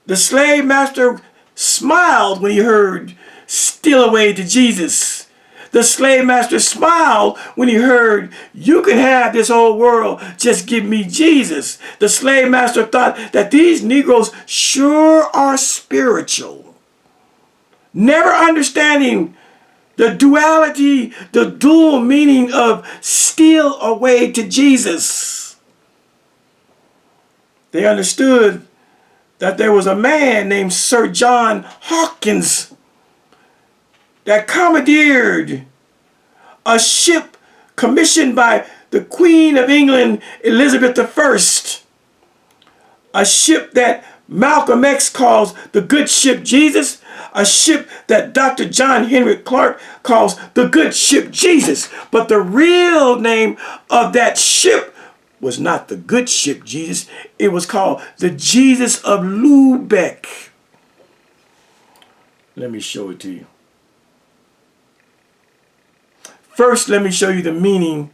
The slave master smiled when he heard "Steal away to Jesus." The slave master smiled when he heard, "You can have this whole world, just give me Jesus." The slave master thought that these Negroes sure are spiritual, never understanding the duality, the dual meaning of steal away to Jesus. They understood that there was a man named Sir John Hawkins that commandeered a ship commissioned by the Queen of England, Elizabeth I, a ship that Malcolm X calls the Good Ship Jesus, a ship that Dr. John Henry Clark calls the Good Ship Jesus. But the real name of that ship was not the Good Ship Jesus. It was called the Jesus of Lubeck. Let me show it to you. First, let me show you the meaning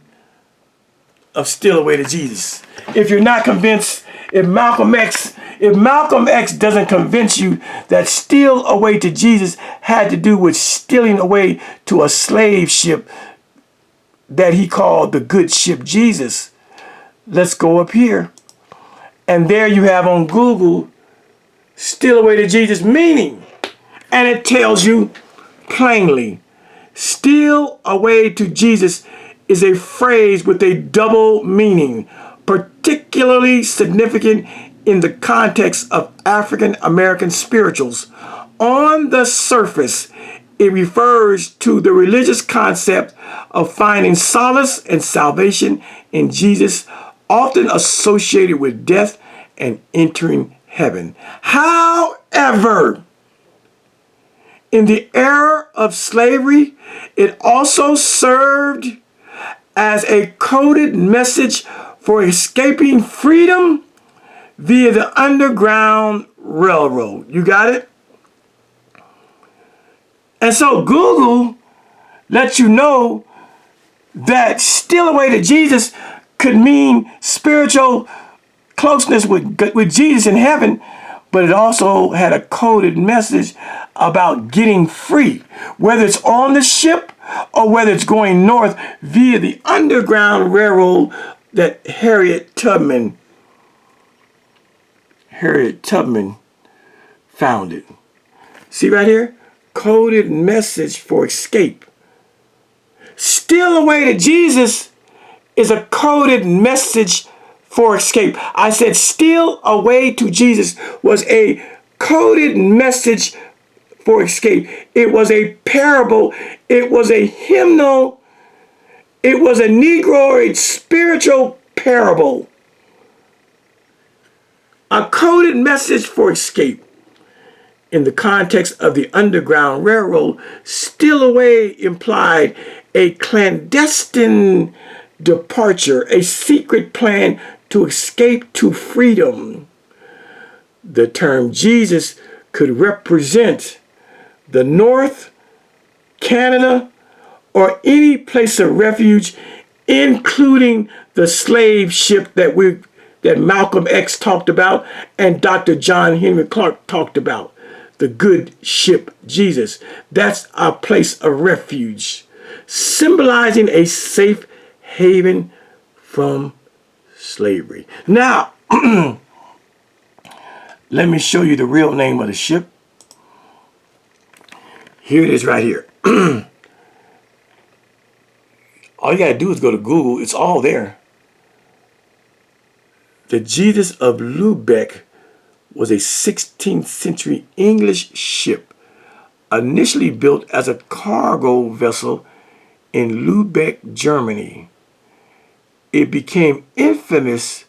of "Steal away to Jesus." If you're not convinced, if Malcolm X doesn't convince you that steal away to Jesus had to do with stealing away to a slave ship that he called the Good Ship Jesus, let's go up here And there you have on Google, Steal Away to Jesus meaning. And it tells you plainly, steal away to Jesus is a phrase with a double meaning, particularly significant in the context of African American spirituals. On the surface, it refers to the religious concept of finding solace and salvation in Jesus, often associated with death and entering heaven. However, in the era of slavery, it also served as a coded message for escaping freedom via the Underground Railroad. You got it? And so Google lets you know that steal away to Jesus could mean spiritual closeness with Jesus in heaven, but it also had a coded message about getting free, whether it's on the ship or whether it's going north via the Underground Railroad that Harriet Tubman founded. See right here? Coded message for escape. Steal away to Jesus is a coded message for escape. I said steal away to Jesus was a coded message for escape. It was a parable. It was a hymnal. It was a Negroid spiritual parable. A coded message for escape. In the context of the Underground Railroad, steal away implied a clandestine departure, a secret plan to escape to freedom. The term Jesus could represent the North, Canada, or any place of refuge, including the slave ship that Malcolm X talked about and Dr. John Henry Clark talked about. The good ship Jesus. That's a place of refuge, symbolizing a safe haven from slavery. Now, let me show you the real name of the ship. Here it is right here. All you gotta do is go to Google. It's all there. The Jesus of Lubeck was a 16th century English ship initially built as a cargo vessel in Lubeck, Germany. It became infamous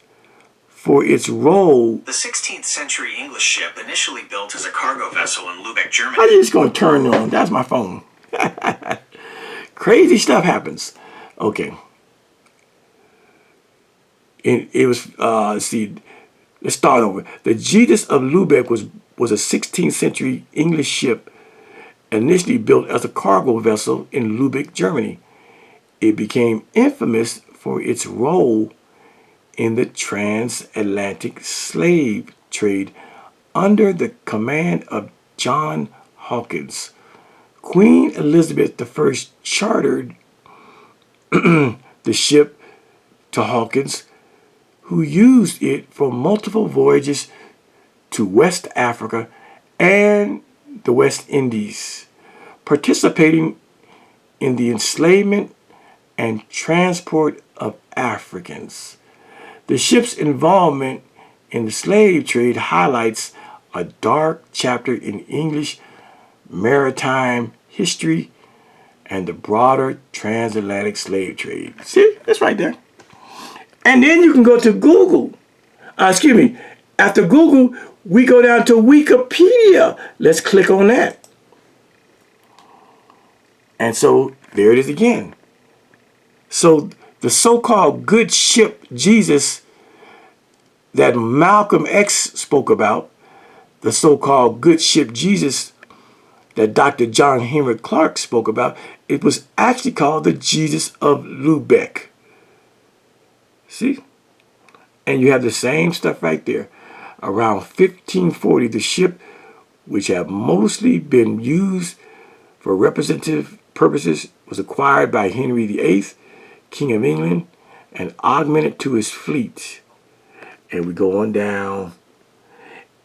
for its role. The 16th century English ship initially built as a cargo vessel in Lubeck, Germany. How are you just going to turn on? That's my phone. Crazy stuff happens. Okay. It was, let's start over. The Jesus of Lubeck was a 16th century English ship initially built as a cargo vessel in Lubeck, Germany. It became infamous for its role in the transatlantic slave trade under the command of John Hawkins. Queen Elizabeth I chartered the ship to Hawkins, who used it for multiple voyages to West Africa and the West Indies, participating in the enslavement and transport of Africans. The ship's involvement in the slave trade highlights a dark chapter in English maritime history and the broader transatlantic slave trade. See, that's right there. And then you can go to Google. After Google, we go down to Wikipedia. Let's click on that. And so there it is again. So the so-called good ship Jesus that Malcolm X spoke about, the so-called good ship Jesus that Dr. John Henry Clark spoke about, it was actually called the Jesus of Lubeck. See? And you have the same stuff right there. Around 1540, the ship, which had mostly been used for representative purposes, was acquired by Henry VIII, King of England, and augmented to his fleet. And we go on down.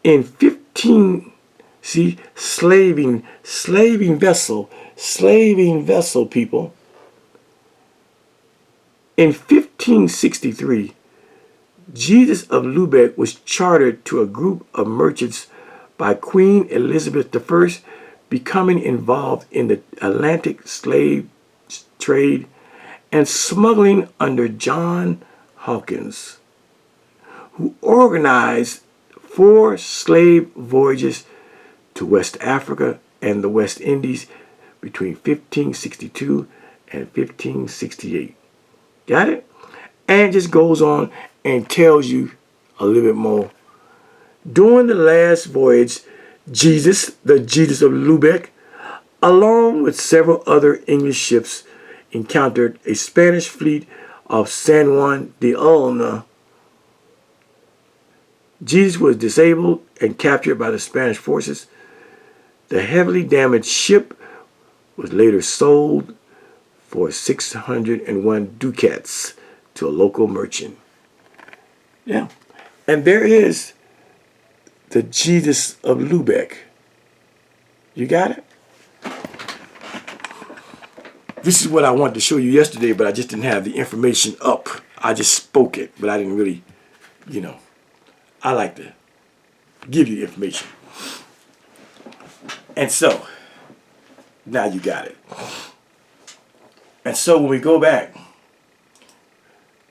In slaving vessel, people. In 1563, Jesus of Lubeck was chartered to a group of merchants by Queen Elizabeth I, becoming involved in the Atlantic slave trade and smuggling under John Hawkins, who organized 4 slave voyages to West Africa and the West Indies between 1562 and 1568. Got it? And it just goes on and tells you a little bit more. During the last voyage, Jesus of Lubeck, along with several other English ships, encountered a Spanish fleet of San Juan de Ulna. Jesus was disabled and captured by the Spanish forces. The heavily damaged ship was later sold for 601 ducats to a local merchant. Yeah. And there is the Jesus of Lubeck. You got it? This is what I wanted to show you yesterday, but I just didn't have the information up. I just spoke it, but I didn't really, I like to give you information. And so, now you got it. And so when we go back,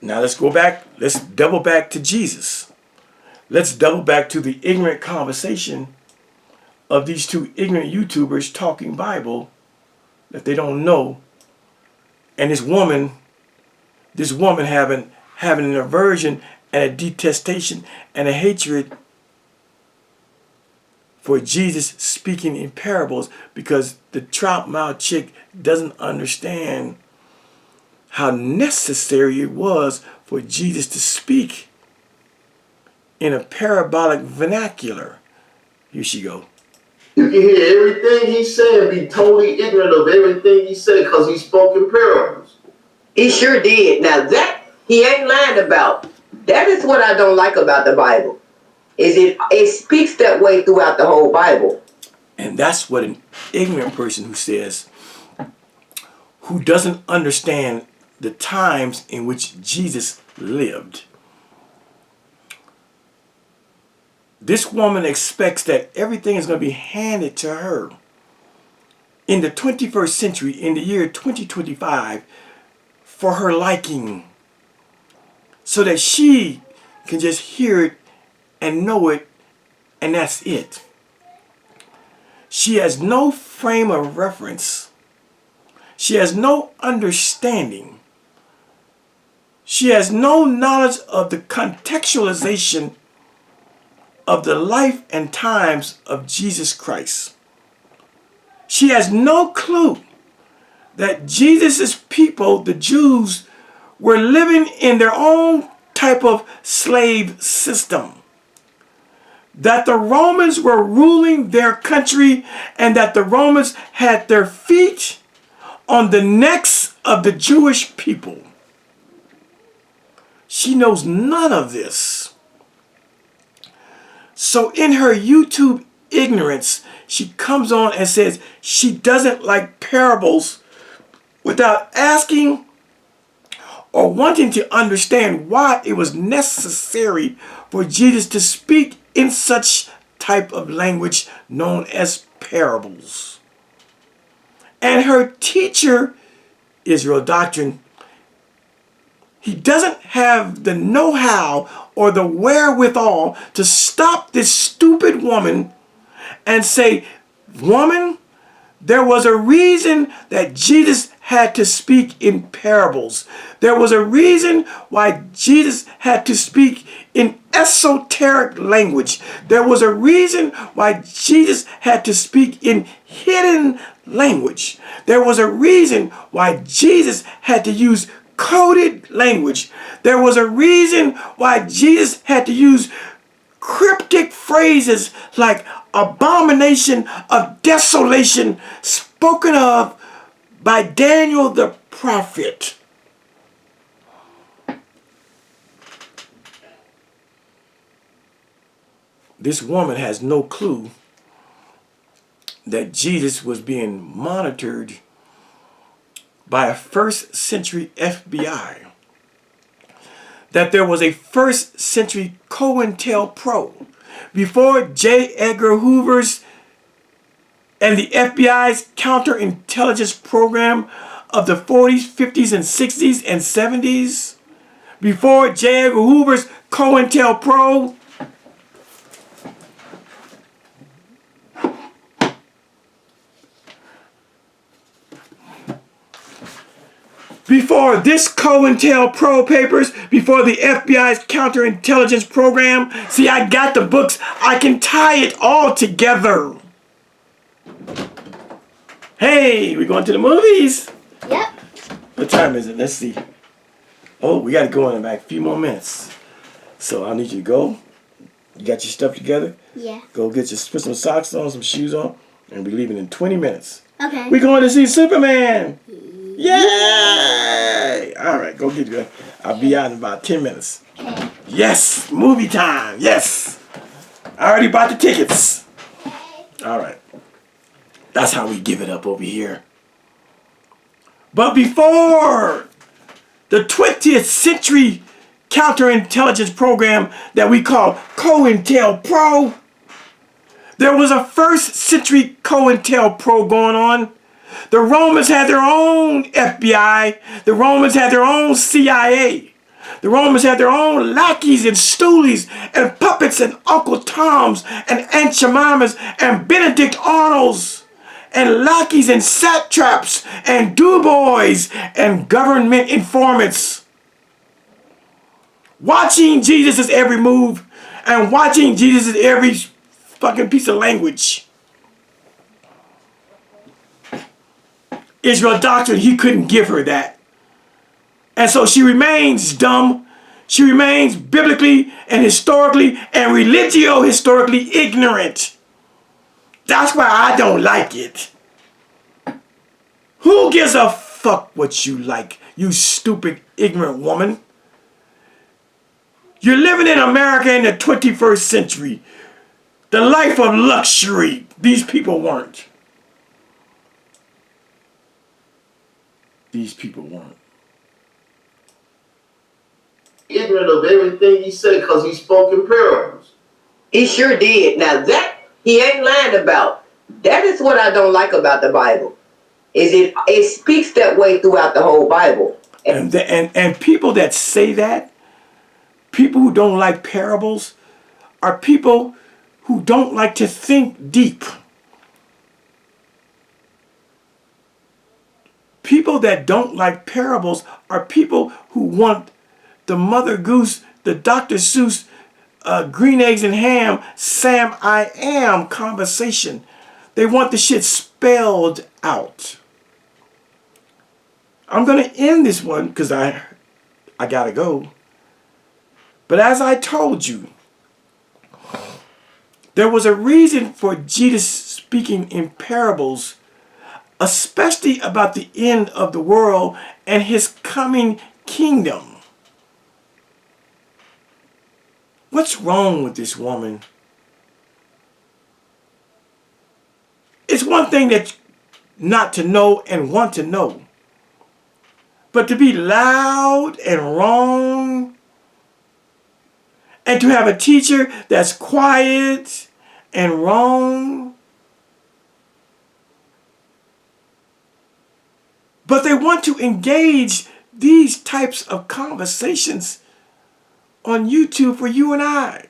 now let's go back, let's double back to Jesus. Let's double back to the ignorant conversation of these 2 ignorant YouTubers talking Bible that they don't know. And this woman having an aversion and a detestation and a hatred for Jesus speaking in parables, because the trout mouth chick doesn't understand how necessary it was for Jesus to speak in a parabolic vernacular. Here she go. You can hear everything he said and be totally ignorant of everything he said because he spoke in parables. He sure did. Now that he ain't lying about. That is what I don't like about the Bible. Is it speaks that way throughout the whole Bible. And that's what an ignorant person who doesn't understand the times in which Jesus lived. This woman expects that everything is going to be handed to her. In the 21st century, in the year 2025, for her liking, so that she can just hear it and know it, and that's it. She has no frame of reference. She has no understanding. She has no knowledge of the contextualization of the life and times of Jesus Christ. She has no clue that Jesus' people, the Jews, were living in their own type of slave system. That the Romans were ruling their country and that the Romans had their feet on the necks of the Jewish people. She knows none of this. So in her YouTube ignorance, she comes on and says she doesn't like parables without asking or wanting to understand why it was necessary for Jesus to speak in such type of language known as parables. And her teacher, Israel Doctrine, he doesn't have the know-how or the wherewithal to stop this stupid woman and say, woman, there was a reason that Jesus had to speak in parables. There was a reason why Jesus had to speak in esoteric language. There was a reason why Jesus had to speak in hidden language. There was a reason why Jesus had to use coded language. There was a reason why Jesus had to use cryptic phrases like abomination of desolation spoken of by Daniel the prophet. this woman has no clue that Jesus was being monitored by a first century FBI. That there was a first century COINTELPRO. Before J. Edgar Hoover's and the FBI's counterintelligence program of the 40s, 50s, and 60s and 70s, before J. Edgar Hoover's COINTELPRO, before this COINTELPRO papers, before the FBI's counterintelligence program, see, I got the books. I can tie it all together. Hey, we going to the movies? Yep. What time is it? Let's see. Oh, we got to go in like a few more minutes. So I need you to go. You got your stuff together? Yeah. Go get your, put some socks on, some shoes on, and we're leaving in 20 minutes. Okay. We're going to see Superman. Yay! All right, go get it. I'll be out in about 10 minutes. Okay. Yes, movie time. Yes. I already bought the tickets. All right. That's how we give it up over here. But before the 20th century counterintelligence program that we call COINTELPRO, there was a first century COINTELPRO going on. The Romans had their own FBI. The Romans had their own CIA. The Romans had their own lackeys and stoolies and puppets and Uncle Toms and Aunt Jemimas and Benedict Arnolds and lackeys and satraps and doughboys and government informants. Watching Jesus' every move and watching Jesus' every fucking piece of language. Israel doctrine, he couldn't give her that. And so she remains dumb. She remains biblically and historically and religio-historically ignorant. That's why I don't like it. Who gives a fuck what you like, you stupid, ignorant woman? You're living in America in the 21st century. The life of luxury. These people weren't. These people weren't. Ignorant of everything he said because he spoke in parables. He sure did. Now that he ain't lying about. That is what I don't like about the Bible. Is it speaks that way throughout the whole Bible. And people that say that, people who don't like parables, are people who don't like to think deep. People that don't like parables are people who want the Mother Goose, the Dr. Seuss, green eggs and ham, Sam I am conversation. They want the shit spelled out. I'm going to end this one because I got to go. But as I told you, there was a reason for Jesus speaking in parables, especially about the end of the world and his coming kingdom. What's wrong with this woman? It's one thing that not to know and want to know. But to be loud and wrong, and to have a teacher that's quiet and wrong. But they want to engage these types of conversations on YouTube for you and I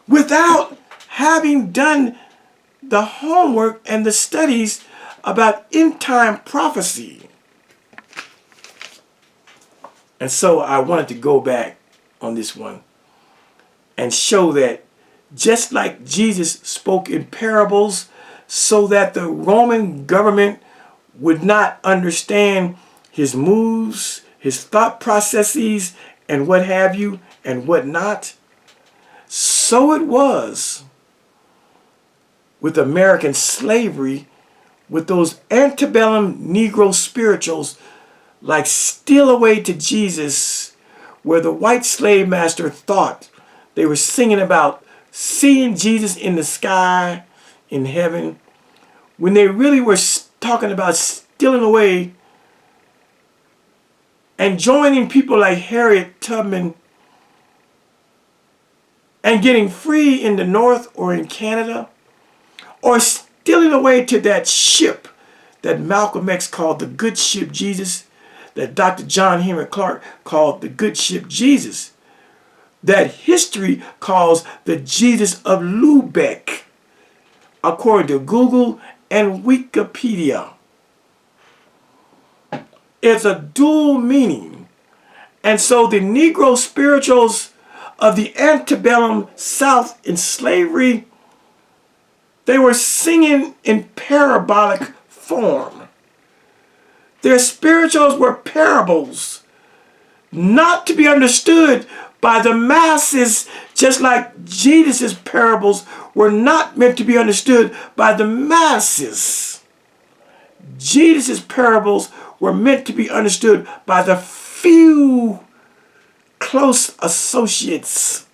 without having done the homework and the studies about end-time prophecy. And so I wanted to go back on this one and show that just like Jesus spoke in parables so that the Roman government would not understand his moves, his thought processes, and what have you, and what not, so it was with American slavery, with those antebellum Negro spirituals like Steal Away to Jesus, where the white slave master thought they were singing about seeing Jesus in the sky, in heaven, when they really were talking about stealing away and joining people like Harriet Tubman and getting free in the North or in Canada, or stealing away to that ship that Malcolm X called the good ship Jesus, that Dr. John Henry Clark called the good ship Jesus, that history calls the Jesus of Lubeck, according to Google and Wikipedia. It's a dual meaning. And so the Negro spirituals of the antebellum South in slavery, they were singing in parabolic form. Their spirituals were parables, not to be understood by the masses, just like Jesus' parables were not meant to be understood by the masses. Jesus' parables were meant to be understood by the few close associates,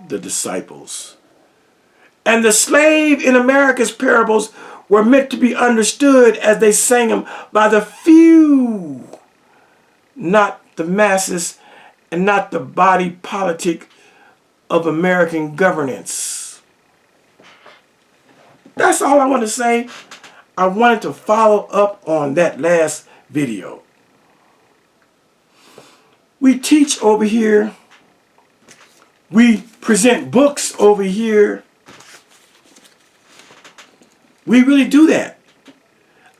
the disciples. And the slave in America's parables were meant to be understood as they sang them by the few, not the masses, and not the body politic of American governance. That's all I want to say. I wanted to follow up on that last video. We teach over here. We present books over here. We really do that.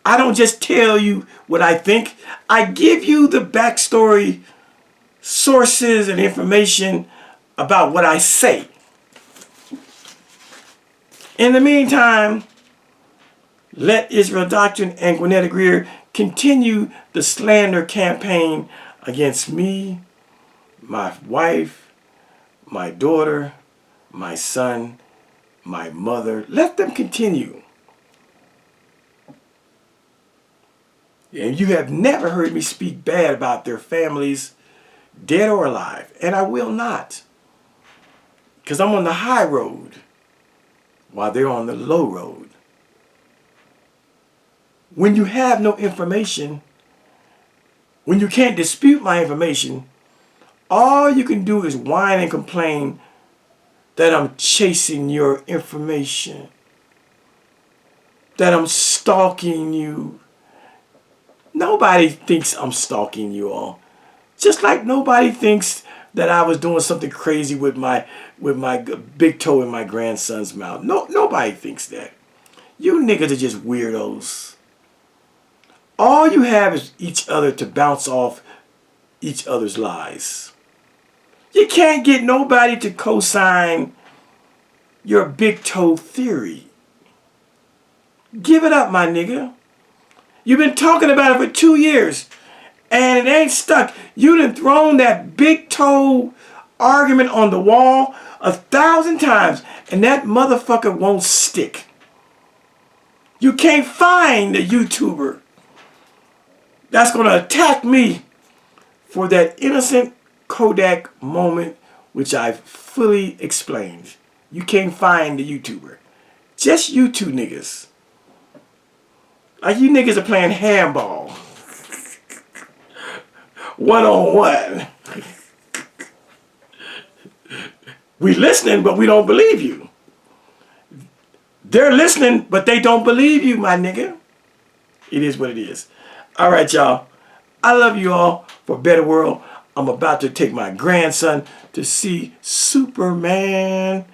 I don't just tell you what I think. I give you the backstory, sources, and information about what I say. In the meantime, let Israel Doctrine and Gwinnett Greer continue the slander campaign against me, my wife, my daughter, my son, my mother. Let them continue. And you have never heard me speak bad about their families, dead or alive. And I will not. Because I'm on the high road while they're on the low road. When you have no information, when you can't dispute my information, all you can do is whine and complain that I'm chasing your information, that I'm stalking you. Nobody thinks I'm stalking you all. Just like nobody thinks that I was doing something crazy with my big toe in my grandson's mouth. No, nobody thinks that. You niggas are just weirdos. All you have is each other to bounce off each other's lies. You can't get nobody to co-sign your big toe theory. Give it up, my nigga. You've been talking about it for 2 years and it ain't stuck. You done thrown that big toe argument on the wall 1,000 times and that motherfucker won't stick. You can't find a YouTuber that's going to attack me for that innocent Kodak moment which I fully explained. You can't find the YouTuber. Just you two niggas. Like you niggas are playing handball. One-on-one. We listening, but we don't believe you. They're listening, but they don't believe you, my nigga. It is what it is. All right, y'all. I love you all for a better world. I'm about to take my grandson to see Superman.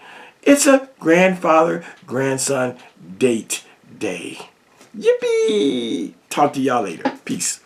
It's a grandfather-grandson date day. Yippee! Talk to y'all later. Peace.